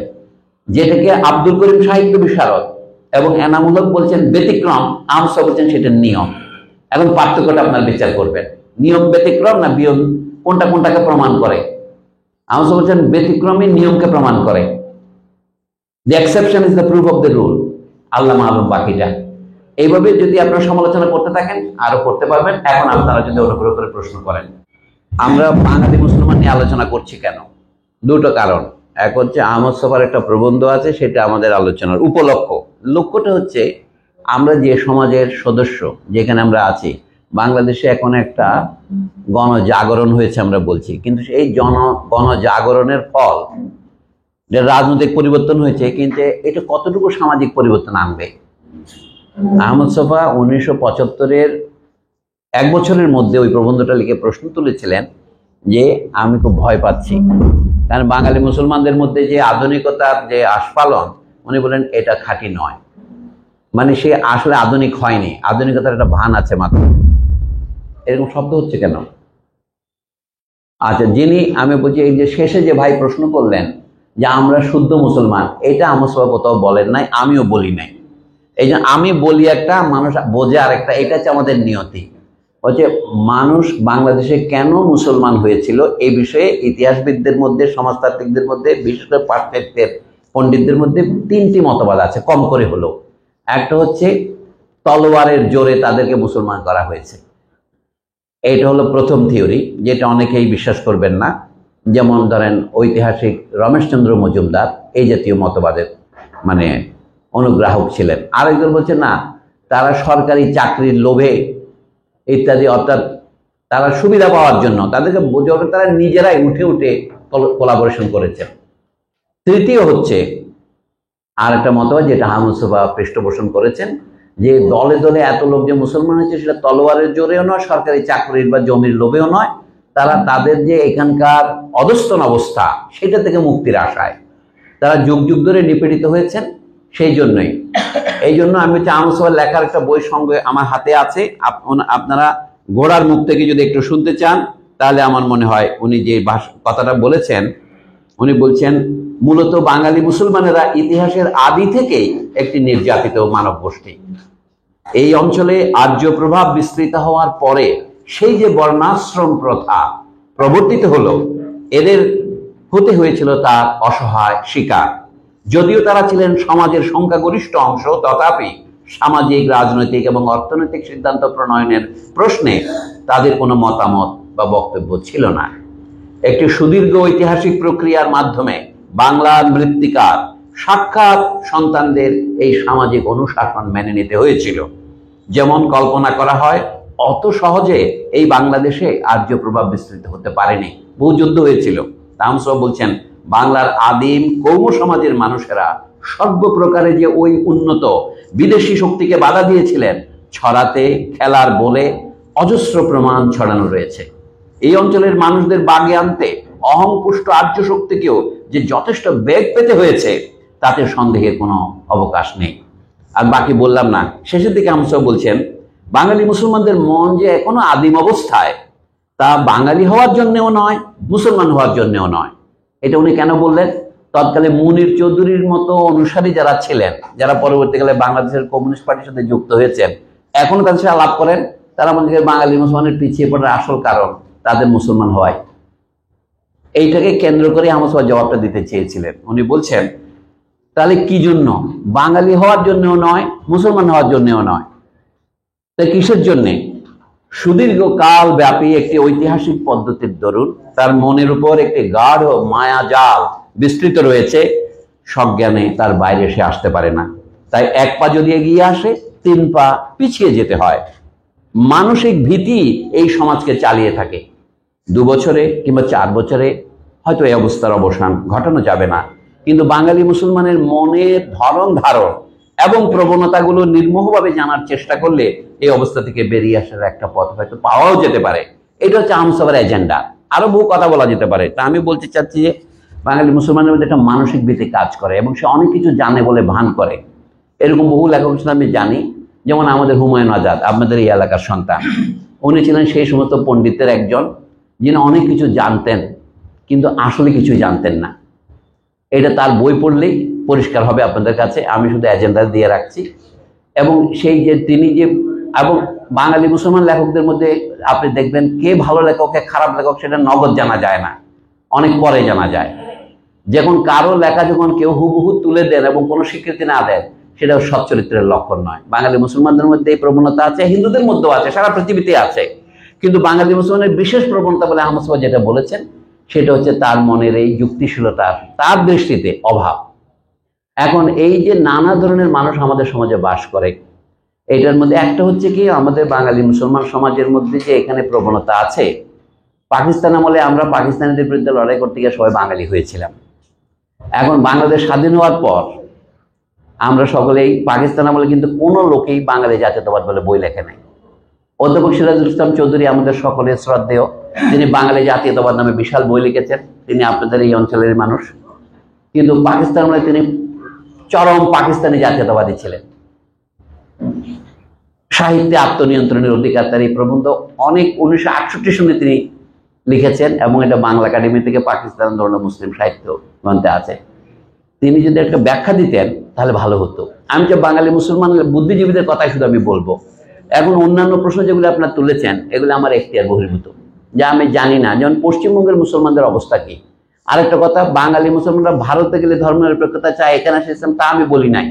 যেটাকে আব্দুল করিম সাহিত্য বিশারদ এবং এনামুল হক বলছেন ব্যতিক্রম, আমসা বলছেন সেটা নিয়ম। এখন পার্থক্যটা আপনার বিচার করবেন, নিয়ম ব্যতিক্রম না বিয়ম, কোনটা কোনটাকে প্রমাণ করে। আমসা বলছেন ব্যতিক্রমই নিয়মকে প্রমাণ করে। The exception is the proof of the rule. Allama Alam বাকিটা। এইভাবে যদি আপনারা সমালোচনা করতে থাকেন আরো করতে পারবেন। এখন আপনারা যদি অনুগ্রহ করে প্রশ্ন করেন। আমরা বাঙালি মুসলমান নিয়ে আলোচনা করছি কেন? দুটো কারণ। এক হচ্ছে আহমদ ছফার একটা প্রবন্ধ আছে, সেটা আমাদের আলোচনার লক্ষ্যটা হচ্ছে আমরা যে সমাজের সদস্য যেখানে আমরা আছি, বাংলাদেশে এখন একটা গণজাগরণ হয়েছে আমরা বলছি, কিন্তু এই গণজাগরণের ফল যে রাজনৈতিক পরিবর্তন হয়েছে, কিন্তু এটা কতটুকু সামাজিক পরিবর্তন আনবে। আহমদ ছফা 1975-এর এক বছরের মধ্যে ওই প্রবন্ধটা লিখে প্রশ্ন তুলেছিলেন যে আমি খুব ভয় পাচ্ছি, কারণ বাঙালি মুসলমানদের মধ্যে যে আধুনিকতার যে আস্ফালন, উনি বলেন এটা খাঁটি নয়, মানে সে আসলে আধুনিক হয়নি, আধুনিকতার একটা ভান আছে মাত্র। এরকম শব্দ হচ্ছে কেন? আচ্ছা, যিনি আমি বলছি এই যে শেষে যে ভাই প্রশ্ন করলেন যে আমরা শুদ্ধ মুসলমান, এটা আমার সবাই কোথাও বলেন নাই, আমিও বলি নাই। এই যে আমি বলি একটা, মানুষ বোঝে আরেকটা, এটা হচ্ছে আমাদের নিয়তি। হচ্ছে মানুষ বাংলাদেশে কেন মুসলমান হয়েছিল এই বিষয়ে ইতিহাসবিদদের মধ্যে, সমাজতাত্ত্বিকদের মধ্যে, বিশেষ করে পাশ্চাত্যের পণ্ডিতদের মধ্যে 3টি মতবাদ আছে কম করে হলেও। একটা হচ্ছে তলোয়ারের জোরে তাদেরকে মুসলমান করা হয়েছে, এটা হলো প্রথম থিওরি, যেটা অনেকেই বিশ্বাস করবেন না। যেমন ধরেন ঐতিহাসিক রমেশচন্দ্র মজুমদার এই জাতীয় মতবাদের মানে অনুগ্রাহক ছিলেন। আরেকজন বলছে না, তারা সরকারি চাকরির লোভে ইত্যাদি, অর্থাৎ তারা সুবিধা পাওয়ার জন্য তাদেরকে তারা নিজেরাই উঠে উঠে কোলাবোরেশন করেছেন। তৃতীয় হচ্ছে আর একটা মতবাদ যেটা আহমদ ছফা পৃষ্ঠপোষণ করেছেন, যে দলে দলে এত লোক যে মুসলমান হয়েছে সেটা তলোয়ারের জোরেও নয়, সরকারি চাকরির বা জমির লোভেও নয়, তারা তাদের যে এখানকার অধস্তন অবস্থা সেটা থেকে মুক্তির আশায় তারা যুগ যুগ ধরে নিপীড়িত হয়েছেন। সেই জন্যই এই জন্য আমি হচ্ছে আহমদ ছফার লেখার একটা বই সঙ্গে আমার হাতে আছে, আপনারা ঘোড়ার মুখ থেকে যদি একটু শুনতে চান তাহলে আমার মনে হয় উনি যে কথাটা বলেছেন, উনি বলছেন মূলত বাঙালি মুসলমানেরা ইতিহাসের আদি থেকেই একটি নির্যাতিত মানব গোষ্ঠী। এই অঞ্চলে আর্য প্রভাব বিস্তৃত হওয়ার পরে সেই যে বর্ণাশ্রম প্রথা প্রবর্তিত হলো, এদের হতে হয়েছিল তার অসহায় শিকার। যদিও তারা ছিলেন সমাজের সংখ্যাগরিষ্ঠ অংশ, তথাপি সামাজিক, রাজনৈতিক এবং অর্থনৈতিক সিদ্ধান্ত প্রণয়নের প্রশ্নে তাদের কোনো মতামত বা বক্তব্য ছিল না। একটি সুদীর্ঘ ঐতিহাসিক প্রক্রিয়ার মাধ্যমে বাংলার মৃত্তিকার সাক্ষাৎ সন্তানদের এই সামাজিক অনুশাসন মেনে নিতে হয়েছিল। যেমন কল্পনা করা হয়, অত সহজে এই বাংলাদেশে আর্য প্রভাব বিস্তৃত হতে পারেনি, বহু যুদ্ধ হয়েছিল। আহমদ ছফা বলছেন বাংলার আদিম কৌম সমাজের মানুষেরা সর্বপ্রকারে যে ওই উন্নত বিদেশি শক্তিকে বাধা দিয়েছিলেন, ছড়াতে খেলার বলে অজস্র প্রমাণ ছড়ানো রয়েছে। এই অঞ্চলের মানুষদের বাগে আনতে অহংপুষ্ট আর্য শক্তিকেও যে যথেষ্ট বেগ পেতে হয়েছে তাতে সন্দেহের কোনো অবকাশ নেই। আর বাকি বললাম না। শেষের দিকে আহমদ ছফা বলছেন বাঙালি মুসলমানদের মন যে এখনো আদিম অবস্থায়, তা বাঙালি হওয়ার জন্যও নয়, মুসলমান হওয়ার জন্যও নয়। এটা উনি কেন বললেন? তৎকালে মুনির চৌধুরীর মতো অনুসারী যারা ছিলেন, যারা পরবর্তীকালে বাংলাদেশের কমিউনিস্ট পার্টির সাথে যুক্ত হয়েছেন, এখন তাদের সাথে আলাপ করেন, তারা মনে করেন বাঙালি মুসলমানের পিছিয়ে পড়ার আসল কারণ তাদের মুসলমান হওয়ায়। এইটাকে কেন্দ্র করে আহমদ ছফা জবাবটা দিতে চেয়েছিলেন। উনি বলছেন তাহলে কি জন্য? বাঙালি হওয়ার জন্যও নয়, মুসলমান হওয়ার জন্যও নয়, তাই কিসের জন্যে? সুদীর্ঘ কাল ব্যাপী একটি ঐতিহাসিক পদ্ধতির দরুন তার মনের উপর একটি গাঢ় মায়া জাল বিস্তৃত রয়েছে, সজ্ঞানে তার বাইরে সে আসতে পারে না। তাই এক পা যদি এগিয়ে আসে 3 পা পিছিয়ে যেতে হয়। মানসিক ভীতি এই সমাজকে চালিয়ে থাকে। 2 বছরে কিংবা 4 বছরে হয়তো এই অবস্থার অবসান ঘটানো যাবে না, কিন্তু বাঙালি মুসলমানের মনের ধরন ধারণ এবং প্রবণতাগুলো নির্মোহভাবে জানার চেষ্টা করলে এই অবস্থা থেকে বেরিয়ে আসার একটা পথ হয়তো পাওয়াও যেতে পারে। এটা হচ্ছে আহমদ ছফার এজেন্ডা। আরো বহু কথা বলা যেতে পারে। তা আমি বলতে চাচ্ছি যে বাঙালি মুসলমানের মধ্যে একটা মানসিক ভীতি কাজ করে এবং সে অনেক কিছু জানে বলে ভান করে। এরকম বহু লেখক আমি জানি, যেমন আমাদের হুমায়ুন আজাদ, আপনাদের এই এলাকার সন্তান। উনি ছিলেন সেই সমস্ত পণ্ডিতের একজন যিনি অনেক কিছু জানতেন কিন্তু আসলে কিছু জানতেন না। এটা তার বই পড়লেই পরিষ্কার হবে আপনাদের কাছে। আমি শুধু এজেন্ডা দিয়ে রাখছি। এবং সেই যে তিনি যে, এবং বাঙালি মুসলমান লেখকদের মধ্যে আপনি দেখবেন কে ভালো লেখক কে খারাপ লেখক সেটা নগদ জানা যায় না, অনেক পরে জানা যায়। যখন কারো লেখা যখন কেউ হুবহু তুলে দেন এবং কোনো স্বীকৃতি না দেন, সেটাও সচ্চরিত্রের লক্ষণ নয়। বাঙালি মুসলমানদের মধ্যে এই প্রবণতা আছে, হিন্দুদের মধ্যেও আছে, সারা পৃথিবীতে আছে। কিন্তু বাঙালি মুসলমানের বিশেষ প্রবণতা বলে আহমদ ছফা যেটা বলেছেন, সেটা হচ্ছে তার মনের এই যুক্তিশীলতার তার দৃষ্টিতে অভাব। এখন এই যে নানা ধরনের মানুষ আমাদের সমাজে বাস করে, এটার মধ্যে একটা হচ্ছে কি আমাদের বাঙালি মুসলমান সমাজের মধ্যে যে এখানে প্রবণতা আছে, পাকিস্তান আমলে আমরা পাকিস্তানিদের বিরুদ্ধে লড়াই করতে গিয়ে সবাই বাঙালি হয়েছিলাম। এখন বাংলাদেশ স্বাধীন হওয়ার পর আমরা সকলেই পাকিস্তান আমলে কিন্তু কোনো লোকেই বাঙালি জাতীয়তাবাদ বলে বই লেখে নাই। অধ্যাপক সিরাজুল ইসলাম চৌধুরী আমাদের সকলের শ্রদ্ধেয়, তিনি বাঙালি জাতীয়তাবাদ নামে বিশাল বই লিখেছেন, তিনি আপনাদের এই অঞ্চলের মানুষ, কিন্তু পাকিস্তান আমলে তিনি চরম পাকিস্তানি জাতীয়তাবাদী ছিলেন। সাহিত্যে আত্মনিয়ন্ত্রণের অধিকার তার এই প্রবন্ধ অনেক 1968 সনে তিনি লিখেছেন এবং এটা বাংলা একাডেমি থেকে পাকিস্তান ধরনের মুসলিম সাহিত্য গ্রন্থে আছে। তিনি যদি একটা ব্যাখ্যা দিতেন তাহলে ভালো হতো। আমি যে বাঙালি মুসলমান বুদ্ধিজীবীদের কথাই শুধু আমি বলবো। এখন অন্যান্য প্রশ্ন যেগুলো আপনারা তুলেছেন এগুলো আমার এখতিয়ার বহির্ভূত, যা আমি জানি না। যেমন পশ্চিমবঙ্গের মুসলমানদের অবস্থা কি। আরেকটা কথা, বাঙালি মুসলমানরা ভারতে গেলে ধর্মনিরপেক্ষতা চায়, এখানে আসে ইসলাম, তা আমি বলি নাই।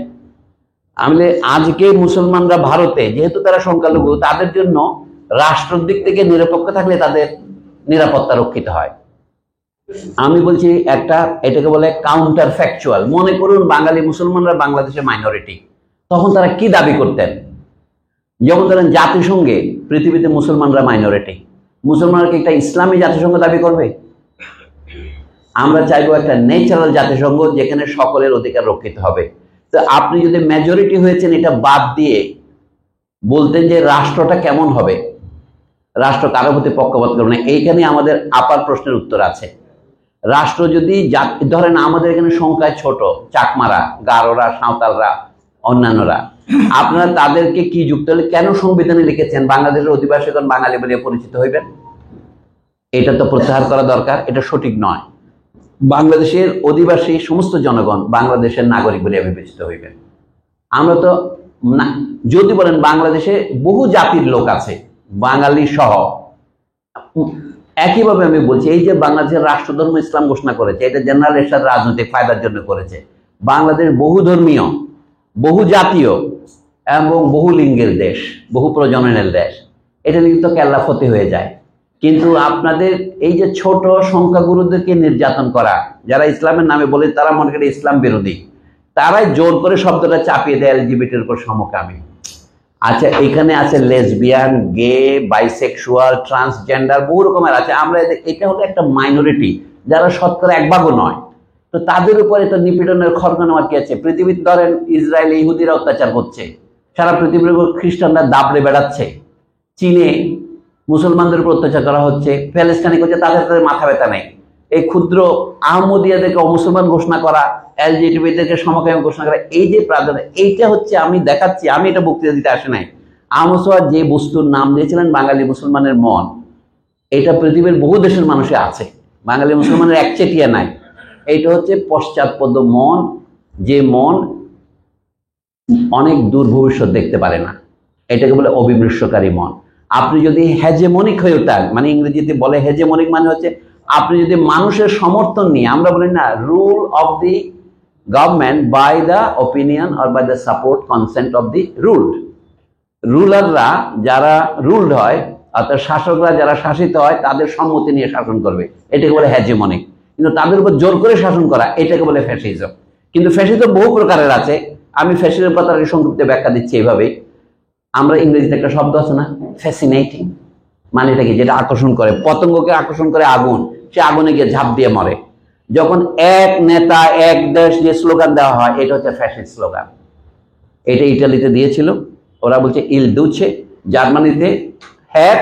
আমি আজকে মুসলমানরা ভারতে যেহেতু তারা সংখ্যালঘু, তাদের জন্য রাষ্ট্রের দিক থেকে নিরপেক্ষ থাকলে তাদের নিরাপত্তা রক্ষিত হয়। আমি বলছি একটা, এটাকে বলে কাউন্টার ফ্যাকচুয়াল। মনে করুন বাঙালি মুসলমানরা বাংলাদেশের মাইনরিটি, তখন তারা কি দাবি করতেন? যেমন ধরেন জাতিসংঘে পৃথিবীতে মুসলমানরা মাইনরিটি, মুসলমানরা কি একটা ইসলামী জাতিসংঘ দাবি করবে? আমরা চাইবো একটা ন্যাচারাল জাতিসংঘ যেখানে সকলের অধিকার রক্ষিত হবে। তো আপনি যদি মেজরিটি হয়েছেন এটা বাদ দিয়ে বলতেন যে রাষ্ট্রটা কেমন হবে, রাষ্ট্র কারো প্রতি পক্ষপাত করবে না, এইখানে আমাদের আপার প্রশ্নের উত্তর আছে। রাষ্ট্র যদি ধরেন আমাদের এখানে সংখ্যায় ছোট, চাকমারা, গারোরা, সাঁওতালরা, অন্যান্যরা, আপনারা তাদেরকে কি যুক্ত হলে কেন সংবিধানে লিখেছেন বাংলাদেশের অধিবাসীগণ বাঙালি বলে পরিচিত হইবেন? এটা তো প্রত্যাহার করা দরকার, এটা সঠিক নয়। বাংলাদেশের অধিবাসী সমস্ত জনগণ বাংলাদেশের নাগরিক বলে বিবেচিত হইবেন। আমরা তো না, যদি বলেন বাংলাদেশে বহু জাতির লোক আছে বাঙালি সহ। একইভাবে আমি বলছি, এই যে বাংলাদেশের রাষ্ট্রধর্ম ইসলাম ঘোষণা করেছে, এটা জেনারেল এরশাদ রাজনৈতিক ফায়দার জন্য করেছে। বাংলাদেশ বহু ধর্মীয়, বহু জাতীয় এবং বহু লিঙ্গের দেশ, বহু প্রজননের দেশ, এটা কিন্তু কেল্লা ফতে হয়ে যায়। কিন্তু আপনাদের এই যে ছোট সংখ্যাগুরুদেরকে নির্যাতন করা, যারা ইসলামের নামে বলে তারা মনে করে ইসলাম বিরোধী, তারাই জোর করে শব্দটা চাপিয়ে দেয় এলজিবিটির উপর সমকামী। আচ্ছা, এখানে আছে লেসবিয়ান, গে, বাইসেক্সুয়াল, ট্রান্সজেন্ডার, বহু রকমের আছে। আমরা এটা হলো একটা মাইনরিটি যারা শতকরা 1/2 নয়। তো তাদের উপরে তো নিপীড়নের খড়গ নেওয়ার কি আছে? পৃথিবীতে ধরেন ইসরায়েল ইহুদিরা অত্যাচার করছে, সারা পৃথিবীর উপর খ্রিস্টানরা দাবড়ে বেড়াচ্ছে, চীনে মুসলমানদের উপর অত্যাচার করা হচ্ছে, প্যালেস্টাইনে করছে, তাদের মাথা ব্যথা নেই। এই ক্ষুদ্র আহমদিয়াদেরকে অমুসলমান ঘোষণা করা, এলজিবিটিদেরকে সমকামী ঘোষণা করা, এই যে প্রাধান্য, এইটা হচ্ছে আমি দেখাচ্ছি। আমি এটা বক্তৃতা দিতে আসে নাই। আহমদ সোহাগ যে বস্তুর নাম দিয়েছিলেন বাঙালি মুসলমানের মন, এটা পৃথিবীর বহু দেশের মানুষে আছে, বাঙালি মুসলমানের একচেটিয়া নাই। এইটা হচ্ছে পশ্চাৎপদ মন, যে মন অনেক দূর ভবিষ্যৎ দেখতে পারে না, এটাকে বলে অবিমৃষ্যকারী মন। আপনি যদি হেজেমনিক হয়ে ওঠেন, মানে ইংরেজিতে বলে হেজেমনিক, মানে হচ্ছে আপনি যদি মানুষের সমর্থন নিয়ে, আমরা বলি না rule of the government by the opinion or by the support consent of the ruled. রুলাররা যারা রুলড হয়, অর্থাৎ শাসকরা যারা শাসিত হয়, তাদের সম্মতি নিয়ে শাসন করবে, এটাকে বলে হেজেমনিক। কিন্তু তাদের উপর জোর করে শাসন করা, এটাকে বলে ফ্যাসিজম। কিন্তু ফ্যাসিজম বহু প্রকারের আছে। আমি ফ্যাসিজমের কথা সংক্ষিপ্ত ব্যাখ্যা দিচ্ছি এইভাবে। আমরা ইংরেজিতে একটা শব্দ আছে না, ফ্যাসিনেটিং, মানে এটা কি? যেটা আকর্ষণ করে। পতঙ্গকে আকর্ষণ করে আগুন, সে আগুনে গিয়ে ঝাঁপ দিয়ে মরে। যখন এক নেতা এক দেশ যে স্লোগান দেওয়া হয়, এটা হচ্ছে ফ্যাসিস্ট স্লোগান। এটা ইটালিতে দিয়েছিল, ওরা বলছে ইল দুছে, জার্মানিতে হ্যার,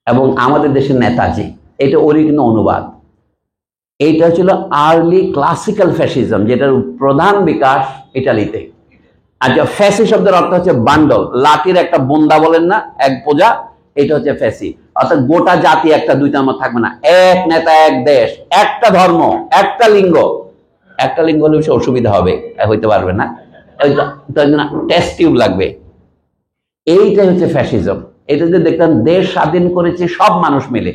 এবং আমাদের দেশের নেতাজি, এটা ওরই কিন্তু অনুবাদ। এইটা ছিল আর্লি ক্লাসিক্যাল ফ্যাসিজম, যেটার প্রধান বিকাশ ইটালিতে। আচ্ছা, ফ্যাসি শব্দের অর্থ হচ্ছে বান্ডল, লাঠির একটা বন্দা বলেন না, এক বোঝা, এটা হচ্ছে ফ্যাসি। অর্থাৎ গোটা জাতি একটা দুইটার মধ্যে থাকবে না, এক নেতা এক দেশ, একটা ধর্ম, একটা লিঙ্গ। একটা লিঙ্গ হলে সে অসুবিধা হবে, হইতে পারবে না, তার জন্য টেস্ট টিউব লাগবে। এইটাই হচ্ছে ফ্যাসিজম। এটা যে দেখতাম দেশ স্বাধীন করেছে সব মানুষ মিলে,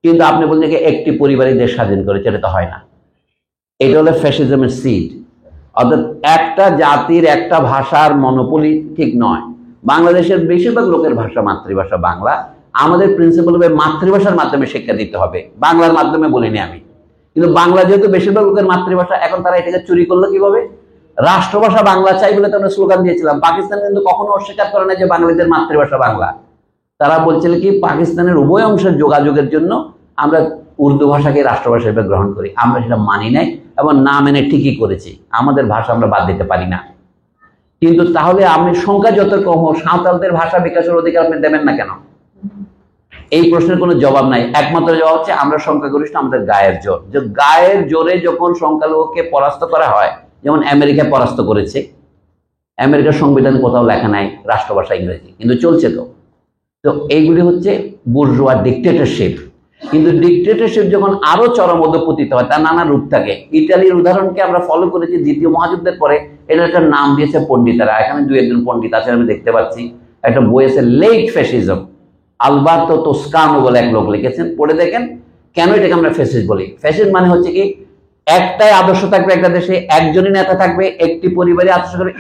কিন্তু আপনি বলছেন যে একটি পরিবারই দেশ স্বাধীন করেছে, এটা তো হয় না। এটা হলো ফ্যাসিজমের সিড। অর্থাৎ একটা জাতির একটা ভাষার মনোপলি ঠিক নয়। বাংলাদেশের বেশিরভাগ লোকের ভাষা মাতৃভাষা বাংলা, আমাদের প্রিন্সিপাল হবে মাতৃভাষার মাধ্যমে শিক্ষা দিতে হবে, বাংলার মাধ্যমে বলিনি আমি। কিন্তু বাংলা যেহেতু বেশিরভাগ লোকের মাতৃভাষা, এখন তারা এটাকে চুরি করলো কিভাবে? রাষ্ট্রভাষা বাংলা চাই বলে তো আমরা স্লোগান দিয়েছিলাম। পাকিস্তান কিন্তু কখনো অস্বীকার করে না যে বাঙালিদের মাতৃভাষা বাংলা। তারা বলছিল কি পাকিস্তানের উভয় অংশের যোগাযোগের জন্য আমরা উর্দু ভাষাকে রাষ্ট্রভাষা হিসেবে গ্রহণ করি। আমরা সেটা মানি নাই এবং না মেনে ঠিকই করেছি। আমাদের ভাষা আমরা বাদ দিতে পারি না। কিন্তু তাহলে আমি সংখ্যা যত কম হোক, সাঁওতালদের ভাষা বিকাশের অধিকার আপনি দেবেন না কেন? এই প্রশ্নের কোনো জবাব নাই। একমাত্র জবাব হচ্ছে আমরা সংখ্যাগরিষ্ঠ, আমাদের গায়ের জোর। যে গায়ের জোরে যখন সংখ্যালঘুকে পরাস্ত করা হয়, যেমন আমেরিকা পরাস্ত করেছে, আমেরিকার সংবিধানে কোথাও লেখা নাই রাষ্ট্রভাষা ইংরেজি, কিন্তু চলছে তো। তো এইগুলি হচ্ছে বুর্জোয়া ডিক্টেটরশিপ। কিন্তু ডিক্টেটরশিপ যখন আরো চরম অধঃপতিত হয়, তার নানা রূপ থাকে। ইটালির উদাহরণকে আমরা ফলো করেছি দ্বিতীয় মহাযুদ্ধের পরে। এটা একটা নাম দিয়েছে পণ্ডিতেরা, এখানে দু একজন পণ্ডিত আছে আমি দেখতে পাচ্ছি। একটা বই আছে লেট ফ্যাসিজম, আলবার্তো তোস্কানো বলে এক লোক লিখেছেন, পড়ে দেখেন কেন এটাকে আমরা ফ্যাসিস্ট বলি। ফ্যাসিস্ট মানে হচ্ছে কি, একটাই আদর্শ থাকবে একটা দেশে, একজনই নেতা থাকবে, একটি পরিবারে আদর্শ থাকবে।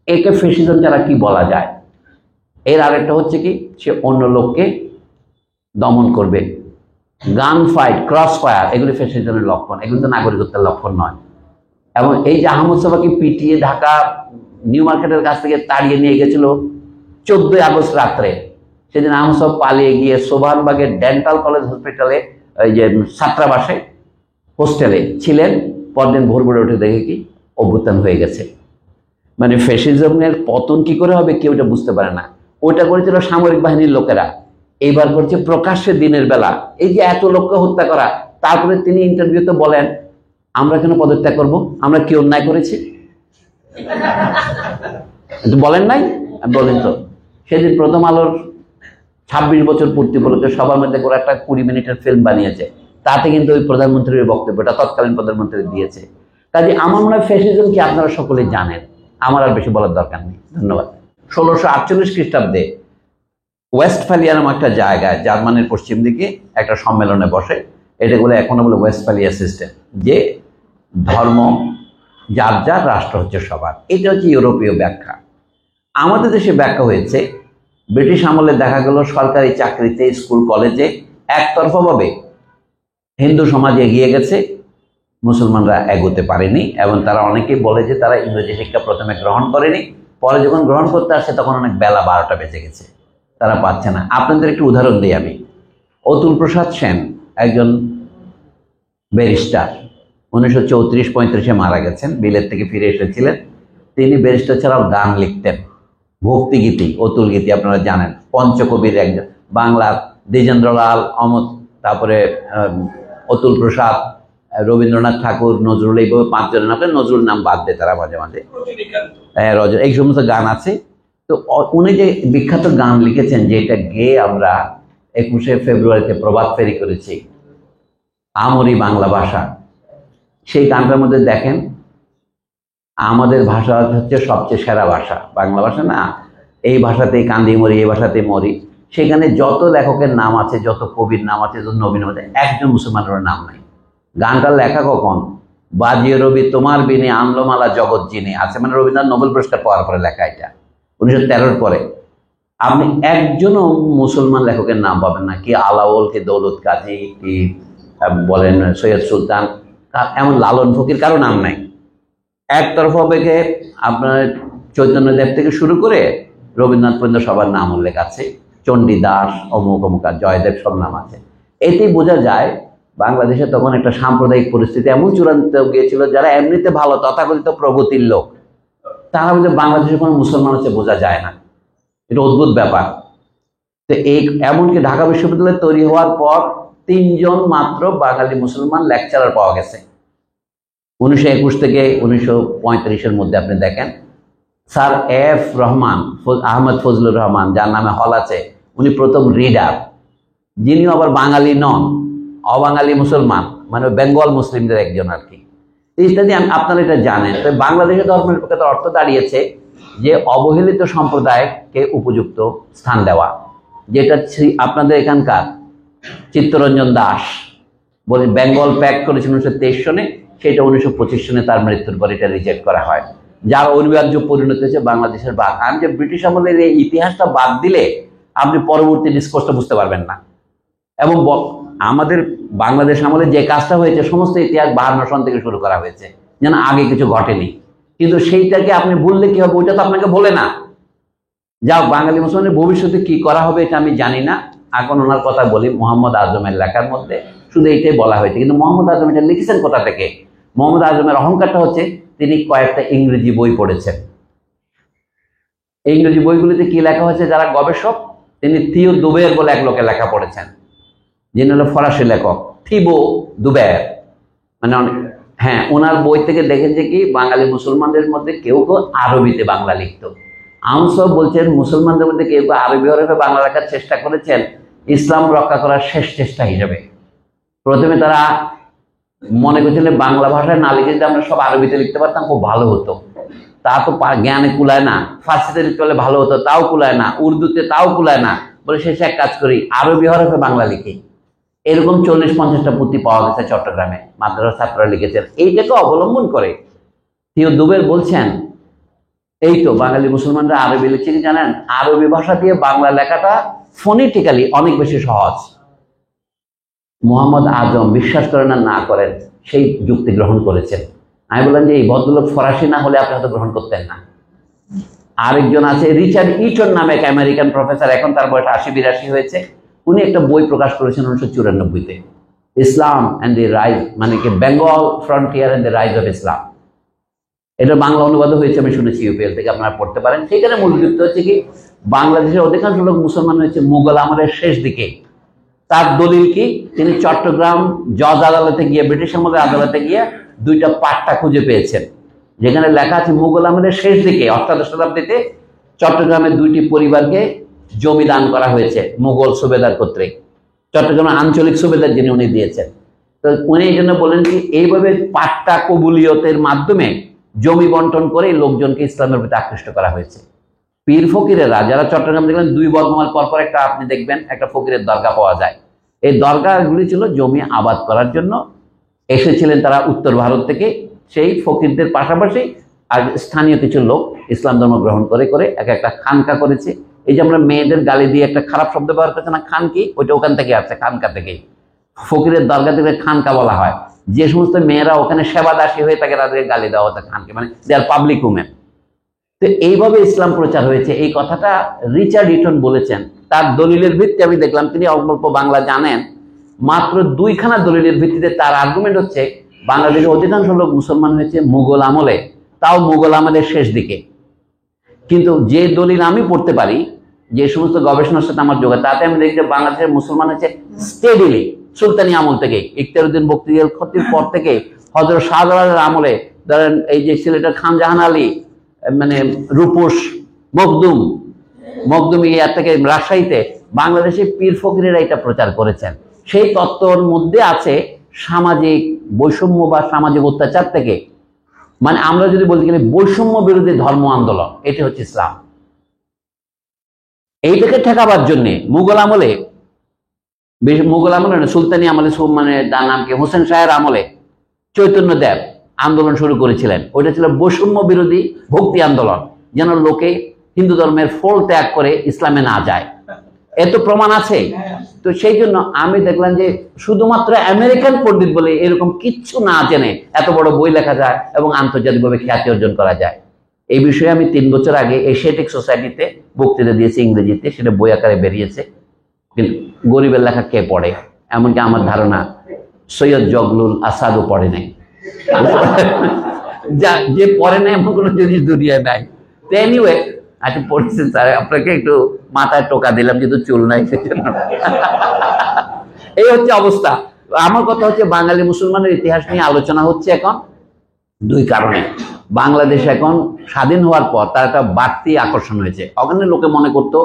একে ফ্যাসিজম ছাড়া কি বলা যায়? এর আরেকটা হচ্ছে কি, সে অন্য লোককে দমন করবে, গান ফাইট, ক্রস ফায়ার, এগুলি ফ্যাসিজমের লক্ষণ, এগুলি তো নাগরিকত্বের লক্ষণ নয়। এবং এই যে আহমদ সাফাকে পিটিয়ে ঢাকা নিউ মার্কেটের কাছ থেকে তাড়িয়ে নিয়ে গেছিল 14 আগস্ট রাত্রে, সেদিন আহমদ সাফা পালিয়ে গিয়ে সোভানবাগের ডেন্টাল কলেজ হসপিটালে, ওই যে ছাত্রাবাসে হোস্টেলে ছিলেন। পরদিন ভোর ভোরে উঠে দেখে কি অভ্যুত্থান হয়ে গেছে। মানে ফ্যাসিজমের পতন কি করে হবে কেউ এটা বুঝতে পারে না। ওটা করেছিল সামরিক বাহিনীর লোকেরা, এইবার করছে প্রকাশ্যে দিনের বেলা। এই যে এত লোককে হত্যা করা, তারপরে তিনি ইন্টারভিউতে বলেন আমরা কেন পদত্যাগ করব, আমরা কি অন্যায় করেছি? বলেন নাই? বলেন তো। সেদিন প্রথম আলোর 26 বছর পূর্তি উপলক্ষে সবার মধ্যে করে একটা 20 মিনিটের ফিল্ম বানিয়েছে। তাতে কিন্তু ওই প্রধানমন্ত্রীর বক্তব্যটা তৎকালীন প্রধানমন্ত্রী দিয়েছে। কাজে আমার মনে হয় ফ্যাসিজম কি আপনারা সকলে জানেন, আমার আর বেশি বলার দরকার নেই। ধন্যবাদ। 1648 খ্রিস্টাব্দে ওয়েস্টফালিয়া নামক একটা জায়গায় জার্মানির পশ্চিম দিকে একটা সম্মেলনে বসে। এটা বলে এখনো বলে ওয়েস্টফালিয়া সিস্টেম, যে ধর্ম যার যার, রাষ্ট্র হচ্ছে সবার। এটা হচ্ছে ইউরোপীয় ব্যাখ্যা। আমাদের দেশে ব্যাখ্যা হয়েছে ব্রিটিশ আমলে, দেখা গেল সরকারি চাকরিতে, স্কুল কলেজে একতরফাভাবে হিন্দু সমাজ এগিয়ে গেছে, মুসলমানরা এগোতে পারেনি। এবং তারা অনেকেই বলে যে তারা ইংরেজি শিক্ষা প্রথমে গ্রহণ করেনি, পরে যখন গ্রহণ করতে আসছে তখন অনেক বেলা 12টা বেজে গেছে, তারা পাচ্ছে না। আপনাদের একটু উদাহরণ দিই আমি। অতুল প্রসাদ সেন একজন ব্যারিস্টার, 1934-35 মারা গেছেন, বিলেত থেকে ফিরে এসেছিলেন। তিনি ব্যারিস্টার ছাড়াও গান লিখতেন, ভক্তিগীতি, অতুল গীতি আপনারা জানেন। পঞ্চকবির একজন, বাংলার দ্বিজেন্দ্রলাল, অমর, তারপরে অতুল প্রসাদ, রবীন্দ্রনাথ ঠাকুর, নজরুল, এইভাবে 5 জনের নামে, নজরুল নাম বাদ দেয় তারা মাঝে মাঝে, এই সমস্ত গান আছে। তো উনি যে বিখ্যাত গান লিখেছেন, যেটা গেয়ে আমরা 21শে ফেব্রুয়ারিতে প্রভাত ফেরি করেছি, আমরি বাংলা ভাষা, সেই গানটার মধ্যে দেখেন আমাদের ভাষা হচ্ছে সবচেয়ে সেরা ভাষা, বাংলা ভাষা না, এই ভাষাতেই কান্দি মরি, এই ভাষাতেই মরি। সেখানে যত লেখকের নাম আছে, যত কবির নাম আছে, যত নবীন আছে, একজন মুসলমানের নাম নাই। গানটার লেখা কখন? বাজিয়ে রবি তোমার বিনে আনলোমালা জগৎ যিনি আছে, মানে রবীন্দ্রনাথ নোবেল পুরস্কার পাওয়ার পরে লেখা, এটা 1913 পরে। আপনি একজনও মুসলমান লেখকের নাম পাবেন না। কি আলাওল, কি দৌলত কাজী, কি বলেন সৈয়দ সুলতান, এমন লালন ফকির, কারো নাম নাই। একতরফা বেগে আপনার চৈতন্যদেব থেকে শুরু করে রবীন্দ্রনাথ পর্যন্ত সবার নাম উল্লেখ আছে, চণ্ডীদাস, অমুক অমুক, জয়দেব, সব নাম আছে। এতেই বোঝা যায় বাংলাদেশে তখন একটা সাম্প্রদায়িক পরিস্থিতি এমন চূড়ান্ত গিয়েছিল, যারা এমনিতে ভালো তথাকথিত প্রগতির লোক, তারা বলতে বাংলাদেশে কোনো মুসলমান হচ্ছে বোঝা যায় না। এটা অদ্ভুত ব্যাপার। তো এই এমনকি ঢাকা বিশ্ববিদ্যালয় তৈরি হওয়ার পর 3 জন মাত্র বাঙালি মুসলমান লেকচারার পাওয়া গেছে। 1921 থেকে 1935-এর মধ্যে আপনি দেখেন, স্যার এফ রহমান, আহমদ ফজলুর রহমান, যার নামে হল আছে, উনি প্রথম রিডার, যিনিও আবার বাঙালি নন, অবাঙালি মুসলমান, মানে বেঙ্গল মুসলিমদের একজন আর কি, ইত্যাদি। আপনারা এটা জানেন। তো বাংলাদেশের ধর্মনিরপেক্ষতার অর্থ দাঁড়িয়েছে যে অবহেলিত সম্প্রদায়কে উপযুক্ত স্থান দেওয়া, যেটা আপনাদের এখানকার চিত্তরঞ্জন দাস বলে বেঙ্গল প্যাক করেছেন 1923 সনে, সেটা 1925 সনে তার মৃত্যুর পর এটা রিজেক্ট করা হয়, যার অনিবার্য পরিণতি হচ্ছে বাংলাদেশের বাদ। আমি যে ব্রিটিশ আমলের এই ইতিহাসটা বাদ দিলে আপনি পরবর্তী ডিসকোর্সটা বুঝতে পারবেন না। এবং আমাদের বাংলাদেশ আমলে যে কাজটা হয়েছে সমস্ত ইতিহাস 52 সন থেকে শুরু করা হয়েছে, যেন আগে কিছু ঘটেনি। কিন্তু সেইটাকে আপনি বললে কি হবে, ওইটা তো আপনাকে বলে না। যাও, বাঙালি মুসলমানের ভবিষ্যতে কি করা হবে এটা আমি জানি না। এখন ওনার কথা বলি, মোহাম্মদ আজমের লেখার মধ্যে শুধু এইটাই বলা হয়েছে। কিন্তু মোহাম্মদ আজম এটা লিখেছেন কোথা থেকে? মোহাম্মদ আজমের অহংকারটা হচ্ছে তিনি কয়েকটা ইংরেজি বই পড়েছেন। ইংরেজি বইগুলিতে কি লেখা হয়েছে, যারা গবেষক, তিনি থিও দুবের বলে এক লোকের লেখা পড়েছেন, যিনি হলো ফরাসি লেখক থিবো দুবের। মানে হ্যাঁ, ওনার বই থেকে দেখেন যে কি বাঙালি মুসলমানদের মধ্যে কেউ কেউ আরবিতে বাংলা লিখত। আমসব বলছেন মুসলমানদের মধ্যে কেউ কেউ আরবি হরফে বাংলা লেখার চেষ্টা করেছেন ইসলাম রক্ষা করার শেষ চেষ্টা হিসেবে। প্রথমে তারা মনে করছেন বাংলা ভাষায় না লিখে যদি আমরা সব আরবিতে লিখতে পারতাম খুব ভালো হতো। তা তো জ্ঞানে কুলায় না। ফার্সিতে লিখতে হলে ভালো হতো, তাও কুলায় না। উর্দুতে তাও কুলায় না। বলে শেষে এক কাজ করি, আরবি হরফে বাংলা লিখি। এরকম 40-50টা পুঁথি পাওয়া গেছে চট্টগ্রামে, মাদ্রাসা ছাত্ররা লিখেছেন। এইটাকে অবলম্বন করে থিও দুবের বলছেন এই তো বাঙালি মুসলমানরা আরবি লিখছে কি জানেন, আরবি ভাষা দিয়ে বাংলা লেখাটা ফোনেটিক্যালি অনেক বেশি সহজ। মোহাম্মদ আজম বিশ্বাস করেন আর না করেন সেই যুক্তি গ্রহণ করেছেন। আমি বললাম যে এই ভদ্রলোক ফরাসি না হলে আপনি হয়তো গ্রহণ করতেন না। আরেকজন আছে রিচার্ড ইটন নামে এক আমেরিকান প্রফেসর, এখন তার বয়স 80-82 হয়েছে। উনি একটা বই প্রকাশ করেছেন 1994-তে, ইসলাম অ্যান্ড দি রাইজ, মানে কি Bengal frontier and the rise of Islam. এটা বাংলা অনুবাদ হয়েছে, আমি শুনেছি ইউপিএল থেকে, আপনারা পড়তে পারেন। সেখানে মূল যুক্ত হচ্ছে কি বাংলাদেশের অধিকাংশ লোক মুসলমান হয়েছে মুঘল আমলের শেষ দিকে। তার দলিল কি, তিনি চট্টগ্রাম জজ আদালতে গিয়ে, ব্রিটিশ আমলের আদালতে গিয়ে 2টা পাট্টা খুঁজে পেয়েছেন, যেখানে লেখা আছে মুঘল আমলের শেষ দিকে 8শ শতাব্দীতে চট্টগ্রামের 2টি পরিবারকে জমি দান করা হয়েছে মুঘল সুবেদার কর্তৃক। চট্টগ্রামের আঞ্চলিক সুবেদার যিনি, উনি দিয়েছেন। তো উনি এই জন্য বলেন কি এইভাবে পাট্টা কবুলিয়তের মাধ্যমে জমি বন্টন করে লোকজনকে ইসলামের প্রতি আকৃষ্ট করা হয়েছে। পীর ফকিরেরা যারা চট্টগ্রাম দেখবেন 2 বর্গমাইল পর পর একটা আপনি দেখবেন একটা ফকিরের দরগা পাওয়া যায়। এই দরগাগুলি ছিল জমি আবাদ করার জন্য। এসেছিলেন তারা উত্তর ভারত থেকে। সেই ফকিরদের পাশাপাশি আর স্থানীয় কিছু লোক ইসলাম ধর্ম গ্রহণ করে করে একটা খানকা করেছে। এই যে আমরা মেয়েদের গালি দিয়ে একটা খারাপ শব্দ ব্যবহার করছে না, খানকি, ওইটা ওখান থেকে আসছে, খানকা থেকে। ফকিরের দরগা থেকে খানকা বলা হয়। যে সমস্ত মেয়েরা ওখানে সেবাদাসী হয়ে থাকে তাদেরকে গালি দেওয়া হতো খানকে, মানে দে আর পাবলিক উমেন। তো এইভাবে ইসলাম প্রচার হয়েছে, এই কথাটা রিচার্ড ইটন বলেছেন। তার দলিলের ভিত্তি আমি দেখলাম, তিনি অল্প বাংলা জানেন। মাত্র 2খানা দলিলের ভিত্তিতে তার আর্গুমেন্ট হচ্ছে বাংলাদেশের অধিকাংশ লোক মুসলমান হয়েছে মুঘল আমলে, তাও মুঘল আমলের শেষ দিকে। কিন্তু যে দলিল আমি পড়তে পারি, যে সমস্ত গবেষণার সাথে আমার যোগাযোগ, তাতে আমি দেখি যে বাংলাদেশের মুসলমান হচ্ছে স্টেডিলি সুলতানি আমল থেকে, ইখতিয়ারউদ্দিন বখতিয়ার খতির পর থেকে, হযরত শাহজালালের আমলে, ধরেন এই যে সিলেটের খান জাহান আলী, মানে রূপস মখদুম ইয়ার থেকে রাজশাহীতে বাংলাদেশে পীর ফকিরেরা এটা প্রচার করেছেন। সেই তত্ত্বর মধ্যে আছে সামাজিক বৈষম্য বা সামাজিক অত্যাচার থেকে, মানে আমরা যদি বলতে গেলে বৈষম্য বিরোধী ধর্ম আন্দোলন, এটি হচ্ছে ইসলাম। এইটাকে ঠেকাবার জন্যে মুঘল আমলে সুলতানি আমলে, মানে তার নাম কি, হোসেন শাহের আমলে চৈতন্য দেব আন্দোলন শুরু করেছিলেন। ওইটা ছিল বৈষম্য বিরোধী ভক্তি আন্দোলন, যেন লোকে হিন্দু ধর্মের ফল ত্যাগ করে ইসলামে না যায়। এত প্রমাণ আছে। তো সেই জন্য আমি দেখলাম যে শুধুমাত্র আমেরিকান পণ্ডিত বলে এরকম কিচ্ছু না জেনে এত বড় বই লেখা যায় এবং আন্তর্জাতিকভাবে খ্যাতি অর্জন করা যায়। এই বিষয়ে আমি 3 বছর আগে এশিয়াটিক সোসাইটিতে বক্তৃতা দিয়েছি ইংরেজিতে, সেটা বই আকারে বেরিয়েছে। কিন্তু গরিবের লেখা কে পড়ে? এমনকি আমার ধারণা সৈয়দ জগলুল আসাদও পড়ে নাই। যে পড়ে নাই এমন কোনো জিনিস দুনিয়ায় নাই। এনিওয়ে, আচ্ছা পড়েছেন স্যার, আপনাকে একটু মাথায় টোকা দিলাম, যেহেতু চুল নাই সেজন্য। এই হচ্ছে অবস্থা। আমার কথা হচ্ছে বাঙালি মুসলমানের ইতিহাস নিয়ে আলোচনা হচ্ছে এখন 2 কারণে। বাংলাদেশ এখন স্বাধীন হওয়ার পর তার একটা বাড়তি আকর্ষণ হয়েছে। ওখানে লোকে মনে করতো,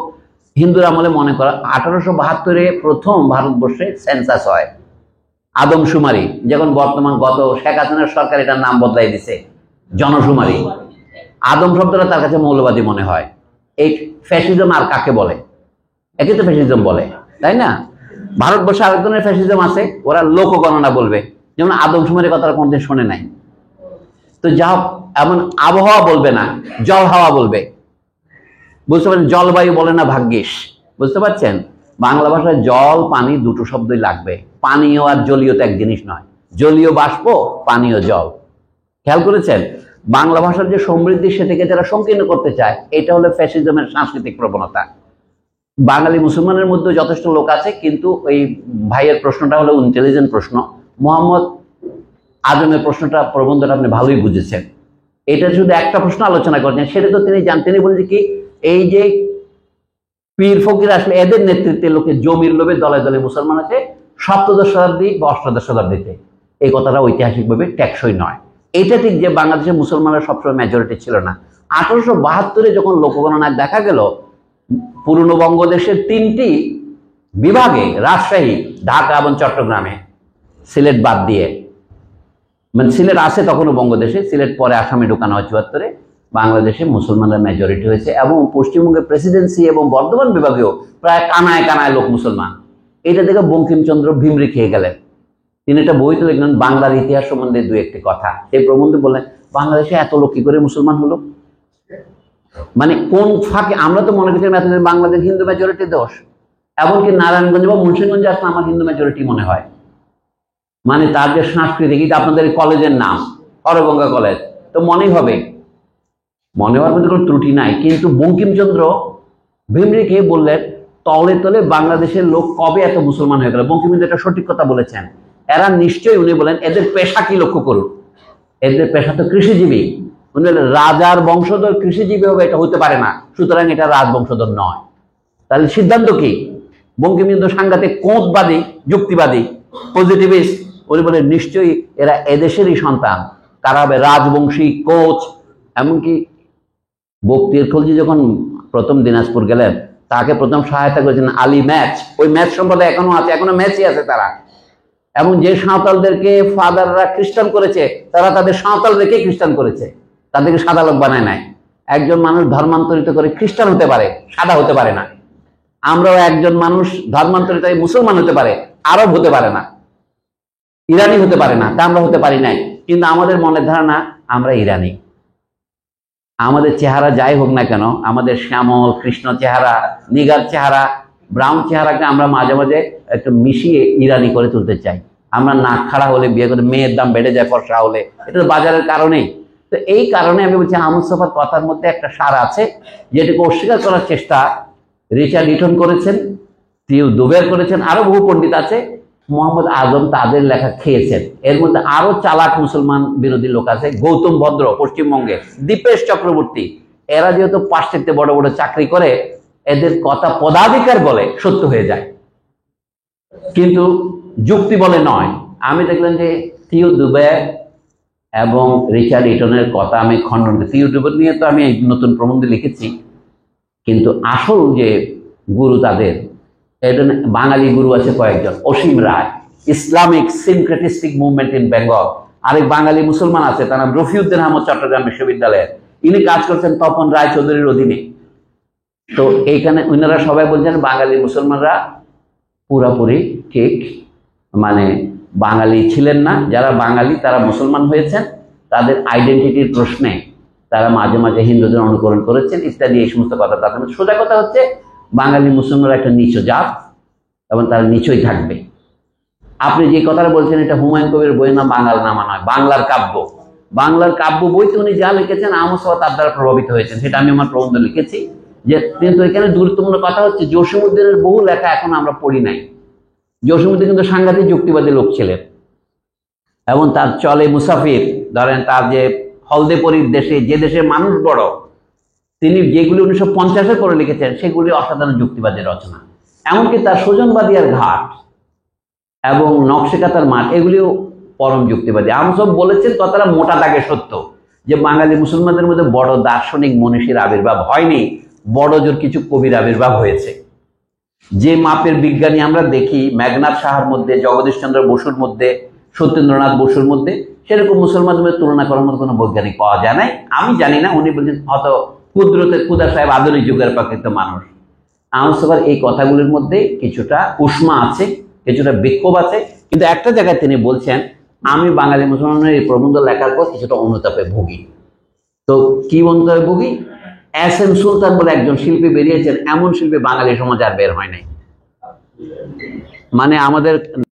হিন্দুর আমলে মনে করা 1872-এ প্রথম ভারতবর্ষে সেন্সাস হয়, আদমশুমারি। যখন বর্তমান গত শেখ হাসিনার সরকার এটার নাম বদলাই দিছে জনশুমারি। আদম শব্দটা তার কাছে মৌলবাদী মনে হয়। এই ফ্যাসিজম আর কাকে বলে? একে তো ফ্যাসিজম বলে, তাই না? ভারতবর্ষে আরেক ধরনের ফ্যাসিজম আছে, ওরা লোকগণনা বলবে, যেমন আদমশুমারির কথাটা কোনদিন শোনে নাই। তো যা হোক, এমন আবহাওয়া বলবে না, জল হাওয়া বলবে, বুঝতে পারেন? জলবায়ু বলে না ভাগ্যিস, বুঝতে পারছেন? বাংলা ভাষায় জল পানি দুটো শব্দই লাগবে। পানীয় আর জলীয় তো এক জিনিস নয়। জলীয় বাষ্প, পানীয় জল। খেয়াল করেছেন? বাংলা ভাষার যে সমৃদ্ধি সেটাকে যারা সংকীর্ণ করতে চায়, এটা হলো ফ্যাসিজমের সাংস্কৃতিক প্রবণতা। বাঙালি মুসলমানের মধ্যে যথেষ্ট লোক আছে, কিন্তু ওই ভাইয়ের প্রশ্নটা হলো ইন্টেলিজেন্ট প্রশ্ন। মোহাম্মদ আজমের প্রশ্নটা, প্রবন্ধটা আপনি ভালোই বুঝেছেন। এটা শুধু একটা প্রশ্ন আলোচনা করছেন, সেটা তো তিনি জানতেন। বলেন যে কি, এই যে পীর ফকির আসলে এদের নেতৃত্বে লোকে জমির লোভে দলে দলে মুসলমান আছে সপ্তদশ শতাব্দী বা অষ্টাদশ শতাব্দীতে। এই কথাটা ঐতিহাসিকভাবে টেকসই নয়। এটা ঠিক যে বাংলাদেশের মুসলমানরা সবসময় মেজরিটি ছিল না। 1872-এ যখন লোকগণনায় দেখা গেল পুরনো বঙ্গদেশের 3টি বিভাগে, রাজশাহী, ঢাকা এবং চট্টগ্রামে, সিলেট বাদ দিয়ে, মানে সিলেট আছে তখনও বঙ্গদেশে, সিলেট পরে আসামে ঢোকানো হয় 74-এ, বাংলাদেশে মুসলমানরা মেজরিটি হয়েছে। এবং পশ্চিমবঙ্গের প্রেসিডেন্সি এবং বর্ধমান বিভাগেও প্রায় কানায় কানায় লোক মুসলমান। এটা দেখে বঙ্কিমচন্দ্র ভিমরি খেয়ে গেলেন। তিনি একটা বইতে লিখলেন বাংলার ইতিহাস সম্বন্ধে 2-1টি কথা। এই প্রবন্ধে বললেন বাংলাদেশে এত লোক কি করে মুসলমান হলো, মানে কোন ফাঁকে? আমরা তো মনে করছি বাংলাদেশ হিন্দু মেজরিটি দেশ, এমনকি নারায়ণগঞ্জ বা মুন্সিগঞ্জে আসলে আমার হিন্দু মেজরিটি মনে হয়। মানে তার যে সাংস্কৃতিক, এটা আপনাদের কলেজের নাম হরগঙ্গা কলেজ, তো মনেই হবে, মনে হওয়ার মধ্যে কোনো ত্রুটি নাই। কিন্তু বঙ্কিমচন্দ্র ভিমরি খেয়ে বললেন তলে তলে বাংলাদেশের লোক কবে এত মুসলমান হয়ে গেল। বঙ্কিমচন্দ্র এটা সঠিক কথা বলেছেন। এরা নিশ্চয়ই, উনি বলেন এদের পেশা কি লক্ষ্য করুন, এদের পেশা তো কৃষিজীবী। উনি বলেন রাজার বংশধর কৃষিজীবী হবে, এটা হতে পারে না, সুতরাং এটা রাজবংশধর নয়। তাহলে সিদ্ধান্ত কি? বঙ্কিমচন্দ্র সাংঘাতিক কোঁতবাদী, যুক্তিবাদী, পজিটিভিস্ট। উনি বলেন নিশ্চয়ই এরা এদেশেরই সন্তান। কারা হবে? রাজবংশী, কোচ। এমনকি বক্তিয়ার খলজি যখন প্রথম দিনাজপুর গেলেন, তাকে প্রথম সহায়তা করেছেন আলী ম্যাচ। ওই ম্যাচ সম্প্রদায় এখনো আছে, এখনো ম্যাচই আছে তারা। এবং যে সাঁওতালদেরকে ফাদাররা খ্রিস্টান করেছে, তারা তাদের সাঁওতাল রেখে খ্রিস্টান করেছে, তাদেরকে সাদা লোক বানায় নাই। একজন মানুষ ধর্মান্তরিত করে খ্রিস্টান হতে পারে, সাদা হতে পারে না। আমরাও একজন মানুষ ধর্মান্তরিত হয়ে মুসলমান হতে পারে, আরব হতে পারে না, ইরানি হতে পারে না, তা আমরা হতে পারি নাই। কিন্তু আমাদের মনের ধারণা আমরা ইরানি। আমাদের চেহারা যাই হোক না কেন, আমাদের শ্যামল কৃষ্ণ চেহারা, নিগার চেহারা, ব্রাউন চেহারাকে আমরা মাঝে মাঝে একটু মিশিয়ে ইরানি করে তুলতে চাই। আমরা নাক খাড়া হলে, বিয়ে করে মেয়ের দাম বেড়ে যায় ফর্সা হলে, এটা তো বাজারের কারণেই। তো এই কারণে আমি বলছি আহমদ ছফার কথার মধ্যে একটা সার আছে, যেটাকে অস্বীকার করার চেষ্টা রিচার্ড ইটন করেছেন, থিও দুবের করেছেন, আরো বহু পণ্ডিত আছে। মোহাম্মদ আজম তাদের লেখা খেয়েছেন। এর মধ্যে আরো চালাক মুসলমান বিরোধী লোক আছে, গৌতম ভদ্র পশ্চিমবঙ্গে, দীপেশ চক্রবর্তী। এরা যেহেতু পাশ্চাত্যে বড় বড় চাকরি করে, এদের কথা পদাধিকার বলে সত্য হয়ে যায়, কিন্তু যুক্তি বলে নয়। আমি দেখলাম যে থিও দুবে এবং রিচার্ড ইটনের কথা আমি খণ্ডন করি। থিও দুবে নিয়ে তো আমি নতুন প্রবন্ধে লিখেছি, কিন্তু আসল যে গুরু তাদের, বাঙালি গুরু আছে কয়েকজন। অসীম রায়, ইসলামিক সিনক্রেটিস্টিক মুভমেন্ট ইন বেঙ্গল। আরেক বাঙালি মুসলমান আছে, তার নাম রফিউদ্দিন আহমদ, চট্টগ্রাম বিশ্ববিদ্যালয়ের। ইনি কাজ করছেন তপন রায় চৌধুরীর অধীনে। তো এইখানে ওনারা সবাই বলছেন বাঙালি মুসলমানরা পুরাপুরি ঠিক, মানে বাঙালি ছিলেন না। যারা বাঙালি তারা মুসলমান হয়েছেন, তাদের আইডেন্টিটির প্রশ্নে তারা মাঝে মাঝে হিন্দুদের অনুকরণ করেছেন ইত্যাদি, এই সমস্ত কথা। তাদের সোজা কথা হচ্ছে বাঙালি মুসলমানরা একটা নিচু জাত এবং তারা নিচই থাকবে। আপনি যে কথাটা বলছেন এটা হুমায়ুন কবির বই না, বাংলার নামা নয়, বাংলার কাব্য। বাংলার কাব্য বইতে উনি যা লিখেছেন আহমদ ছফা তার দ্বারা প্রভাবিত হয়েছেন, সেটা আমি আমার প্রবন্ধ লিখেছি। যে কিন্তু এখানে গুরুত্বপূর্ণ কথা হচ্ছে জসীমউদ্দিনের বহু লেখা এখন আমরা পড়ি নাই। জসীমউদ্দিন কিন্তু সাংঘাতিক যুক্তিবাদী লোক ছিলেন, এবং তার চলে মুসাফির, ধরেন তার যে হলদেপরির দেশে, যে দেশের মানুষ বড়, তিনি যেগুলি 1950-এর পরে লিখেছেন সেগুলি অসাধারণ যুক্তিবাদী রচনা। এমনকি তার সুজনবাদিয়ার ঘাট এবং নকশিকাতার মাঠ, এগুলিও পরম যুক্তিবাদী। আহমদ ছফা বলেছেন কথাটা মোটা দাগে সত্য, যে বাঙালি মুসলমানদের মধ্যে বড় দার্শনিক মনীষীর আবির্ভাব হয়নি, বড় জোর কিছু কবির আবির্ভাব হয়েছে। যে মাপের বিজ্ঞানী আমরা দেখি মেঘনাথ সাহার মধ্যে, জগদীশচন্দ্র বসুর মধ্যে, সত্যেন্দ্রনাথ বসুর মধ্যে, সেরকম মুসলমানদের তুলনা করার মতো কোনো বৈজ্ঞানিক পাওয়া যায় নাই। আমি জানি না, উনি বলছেন হয়তো কুদরতের খুদা সাহেব আধুনিক যুগের প্রকৃত মানুষ। আহমদ ছফার এই কথাগুলির মধ্যে কিছুটা উষ্মা আছে, কিছুটা বিক্ষোভ আছে, কিন্তু একটা জায়গায় তিনি বলছেন আমি বাঙালি মুসলমানের এই প্রবন্ধ লেখার পর কিছুটা অনুতাপে ভুগি। তো কি অনুতাপে ভুগি? এস এম সুলতান বলে একজন শিল্পী বেরিয়েছেন, এমন শিল্পী বাঙালি সমাজ আর বের হয় নাই। মানে আমাদের